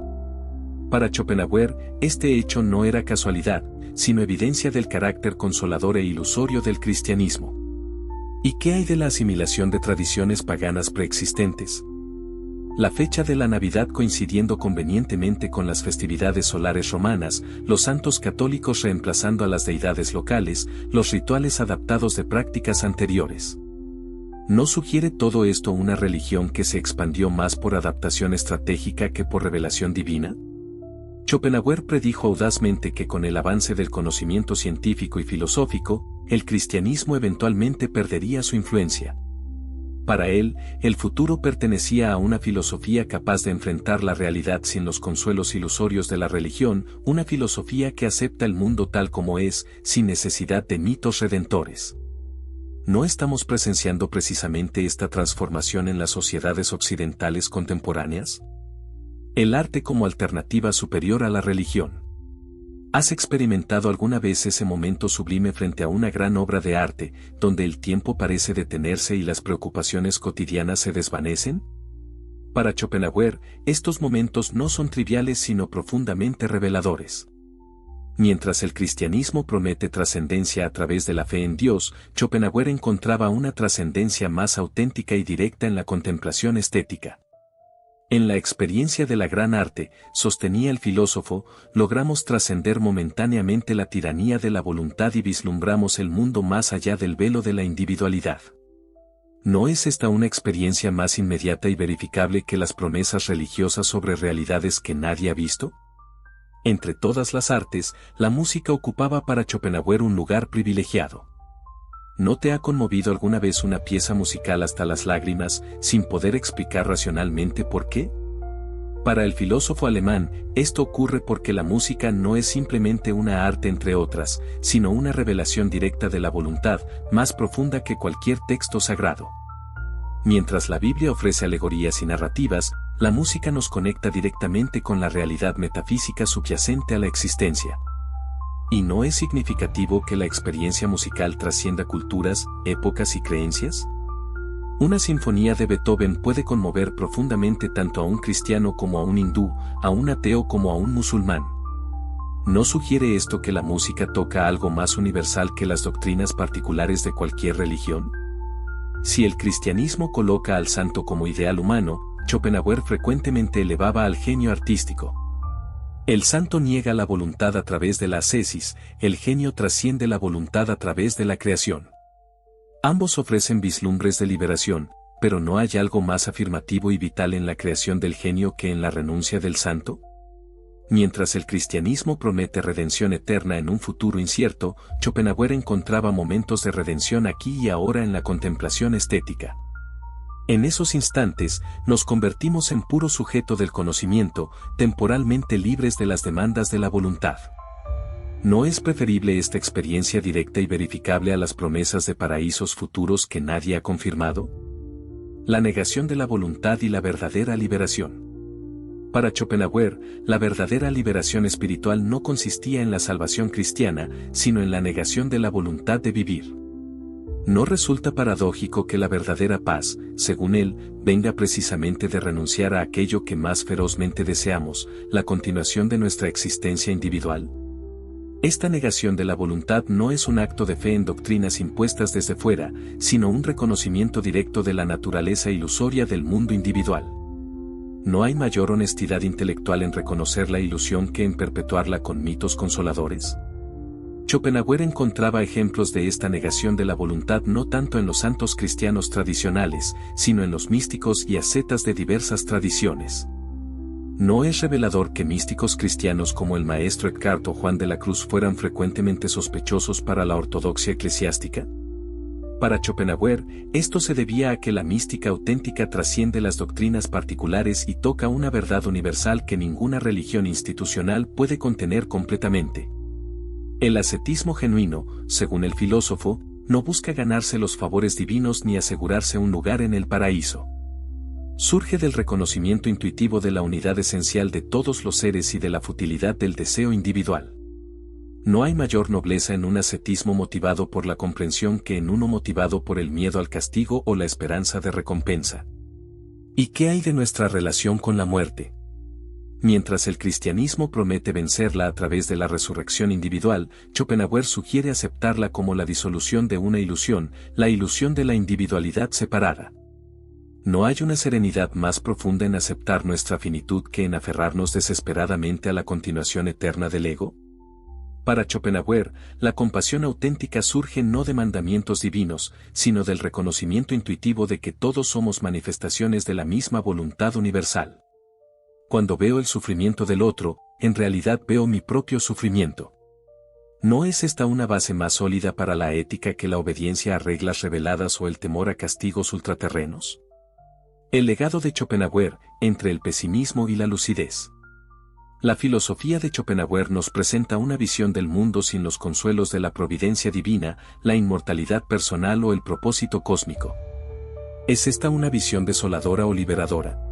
Para Schopenhauer, este hecho no era casualidad, sino evidencia del carácter consolador e ilusorio del cristianismo. ¿Y qué hay de la asimilación de tradiciones paganas preexistentes? La fecha de la Navidad coincidiendo convenientemente con las festividades solares romanas, los santos católicos reemplazando a las deidades locales, los rituales adaptados de prácticas anteriores. ¿No sugiere todo esto una religión que se expandió más por adaptación estratégica que por revelación divina? Schopenhauer predijo audazmente que con el avance del conocimiento científico y filosófico, el cristianismo eventualmente perdería su influencia. Para él, el futuro pertenecía a una filosofía capaz de enfrentar la realidad sin los consuelos ilusorios de la religión, una filosofía que acepta el mundo tal como es, sin necesidad de mitos redentores. ¿No estamos presenciando precisamente esta transformación en las sociedades occidentales contemporáneas? El arte como alternativa superior a la religión. ¿Has experimentado alguna vez ese momento sublime frente a una gran obra de arte, donde el tiempo parece detenerse y las preocupaciones cotidianas se desvanecen? Para Schopenhauer, estos momentos no son triviales sino profundamente reveladores. Mientras el cristianismo promete trascendencia a través de la fe en Dios, Schopenhauer encontraba una trascendencia más auténtica y directa en la contemplación estética. En la experiencia de la gran arte, sostenía el filósofo, logramos trascender momentáneamente la tiranía de la voluntad y vislumbramos el mundo más allá del velo de la individualidad. ¿No es esta una experiencia más inmediata y verificable que las promesas religiosas sobre realidades que nadie ha visto? Entre todas las artes, la música ocupaba para Schopenhauer un lugar privilegiado. ¿No te ha conmovido alguna vez una pieza musical hasta las lágrimas, sin poder explicar racionalmente por qué? Para el filósofo alemán, esto ocurre porque la música no es simplemente una arte entre otras, sino una revelación directa de la voluntad, más profunda que cualquier texto sagrado. Mientras la Biblia ofrece alegorías y narrativas, la música nos conecta directamente con la realidad metafísica subyacente a la existencia. ¿Y no es significativo que la experiencia musical trascienda culturas, épocas y creencias? Una sinfonía de Beethoven puede conmover profundamente tanto a un cristiano como a un hindú, a un ateo como a un musulmán. ¿No sugiere esto que la música toca algo más universal que las doctrinas particulares de cualquier religión? Si el cristianismo coloca al santo como ideal humano, Schopenhauer frecuentemente elevaba al genio artístico. El santo niega la voluntad a través de la ascesis, el genio trasciende la voluntad a través de la creación. Ambos ofrecen vislumbres de liberación, pero ¿no hay algo más afirmativo y vital en la creación del genio que en la renuncia del santo? Mientras el cristianismo promete redención eterna en un futuro incierto, Schopenhauer encontraba momentos de redención aquí y ahora en la contemplación estética. En esos instantes, nos convertimos en puro sujeto del conocimiento, temporalmente libres de las demandas de la voluntad. ¿No es preferible esta experiencia directa y verificable a las promesas de paraísos futuros que nadie ha confirmado? La negación de la voluntad y la verdadera liberación. Para Schopenhauer, la verdadera liberación espiritual no consistía en la salvación cristiana, sino en la negación de la voluntad de vivir. ¿No resulta paradójico que la verdadera paz, según él, venga precisamente de renunciar a aquello que más ferozmente deseamos, la continuación de nuestra existencia individual? Esta negación de la voluntad no es un acto de fe en doctrinas impuestas desde fuera, sino un reconocimiento directo de la naturaleza ilusoria del mundo individual. ¿No hay mayor honestidad intelectual en reconocer la ilusión que en perpetuarla con mitos consoladores? Schopenhauer encontraba ejemplos de esta negación de la voluntad no tanto en los santos cristianos tradicionales, sino en los místicos y ascetas de diversas tradiciones. ¿No es revelador que místicos cristianos como el maestro Eckhart o Juan de la Cruz fueran frecuentemente sospechosos para la ortodoxia eclesiástica? Para Schopenhauer, esto se debía a que la mística auténtica trasciende las doctrinas particulares y toca una verdad universal que ninguna religión institucional puede contener completamente. El ascetismo genuino, según el filósofo, no busca ganarse los favores divinos ni asegurarse un lugar en el paraíso. Surge del reconocimiento intuitivo de la unidad esencial de todos los seres y de la futilidad del deseo individual. No hay mayor nobleza en un ascetismo motivado por la comprensión que en uno motivado por el miedo al castigo o la esperanza de recompensa. ¿Y qué hay de nuestra relación con la muerte? Mientras el cristianismo promete vencerla a través de la resurrección individual, Schopenhauer sugiere aceptarla como la disolución de una ilusión, la ilusión de la individualidad separada. ¿No hay una serenidad más profunda en aceptar nuestra finitud que en aferrarnos desesperadamente a la continuación eterna del ego? Para Schopenhauer, la compasión auténtica surge no de mandamientos divinos, sino del reconocimiento intuitivo de que todos somos manifestaciones de la misma voluntad universal. Cuando veo el sufrimiento del otro, en realidad veo mi propio sufrimiento. ¿No es esta una base más sólida para la ética que la obediencia a reglas reveladas o el temor a castigos ultraterrenos? El legado de Schopenhauer, entre el pesimismo y la lucidez. La filosofía de Schopenhauer nos presenta una visión del mundo sin los consuelos de la providencia divina, la inmortalidad personal o el propósito cósmico. ¿Es esta una visión desoladora o liberadora?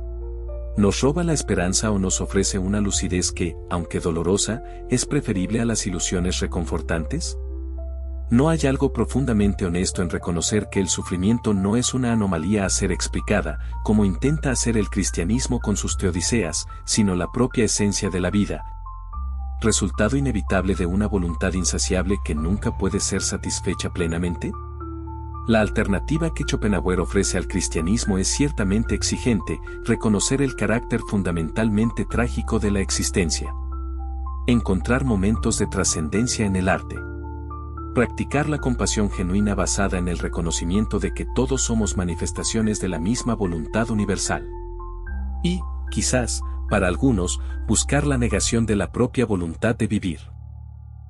¿Nos roba la esperanza o nos ofrece una lucidez que, aunque dolorosa, es preferible a las ilusiones reconfortantes? ¿No hay algo profundamente honesto en reconocer que el sufrimiento no es una anomalía a ser explicada, como intenta hacer el cristianismo con sus teodiceas, sino la propia esencia de la vida, resultado inevitable de una voluntad insaciable que nunca puede ser satisfecha plenamente? La alternativa que Schopenhauer ofrece al cristianismo es ciertamente exigente, reconocer el carácter fundamentalmente trágico de la existencia. Encontrar momentos de trascendencia en el arte. Practicar la compasión genuina basada en el reconocimiento de que todos somos manifestaciones de la misma voluntad universal. Y, quizás, para algunos, buscar la negación de la propia voluntad de vivir.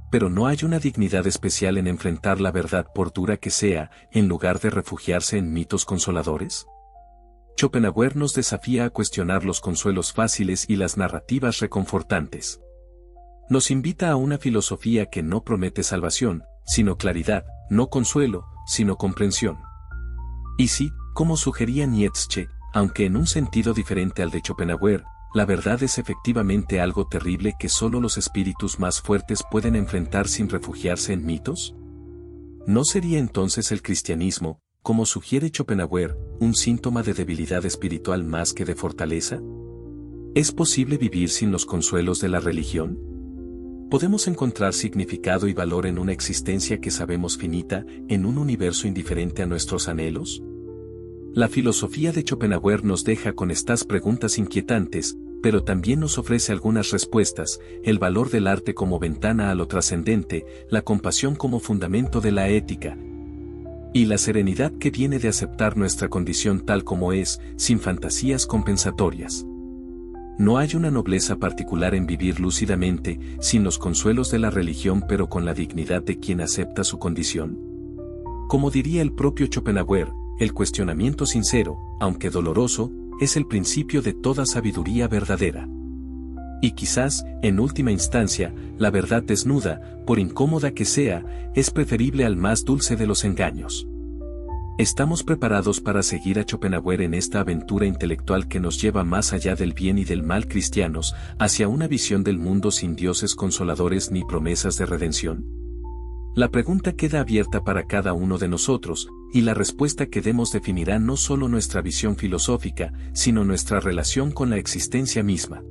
Pero ¿no hay una dignidad especial en enfrentar la verdad por dura que sea, en lugar de refugiarse en mitos consoladores? Schopenhauer nos desafía a cuestionar los consuelos fáciles y las narrativas reconfortantes. Nos invita a una filosofía que no promete salvación, sino claridad, no consuelo, sino comprensión. Y sí, como sugería Nietzsche, aunque en un sentido diferente al de Schopenhauer, la verdad es efectivamente algo terrible que solo los espíritus más fuertes pueden enfrentar sin refugiarse en mitos. ¿No sería entonces el cristianismo, como sugiere Schopenhauer, un síntoma de debilidad espiritual más que de fortaleza? ¿Es posible vivir sin los consuelos de la religión? ¿Podemos encontrar significado y valor en una existencia que sabemos finita, en un universo indiferente a nuestros anhelos? La filosofía de Schopenhauer nos deja con estas preguntas inquietantes, pero también nos ofrece algunas respuestas: el valor del arte como ventana a lo trascendente, la compasión como fundamento de la ética, y la serenidad que viene de aceptar nuestra condición tal como es, sin fantasías compensatorias. ¿No hay una nobleza particular en vivir lúcidamente, sin los consuelos de la religión pero con la dignidad de quien acepta su condición? Como diría el propio Schopenhauer, el cuestionamiento sincero, aunque doloroso, es el principio de toda sabiduría verdadera. Y quizás, en última instancia, la verdad desnuda, por incómoda que sea, es preferible al más dulce de los engaños. ¿Estamos preparados para seguir a Schopenhauer en esta aventura intelectual que nos lleva más allá del bien y del mal cristianos, hacia una visión del mundo sin dioses consoladores ni promesas de redención? La pregunta queda abierta para cada uno de nosotros, y la respuesta que demos definirá no solo nuestra visión filosófica, sino nuestra relación con la existencia misma.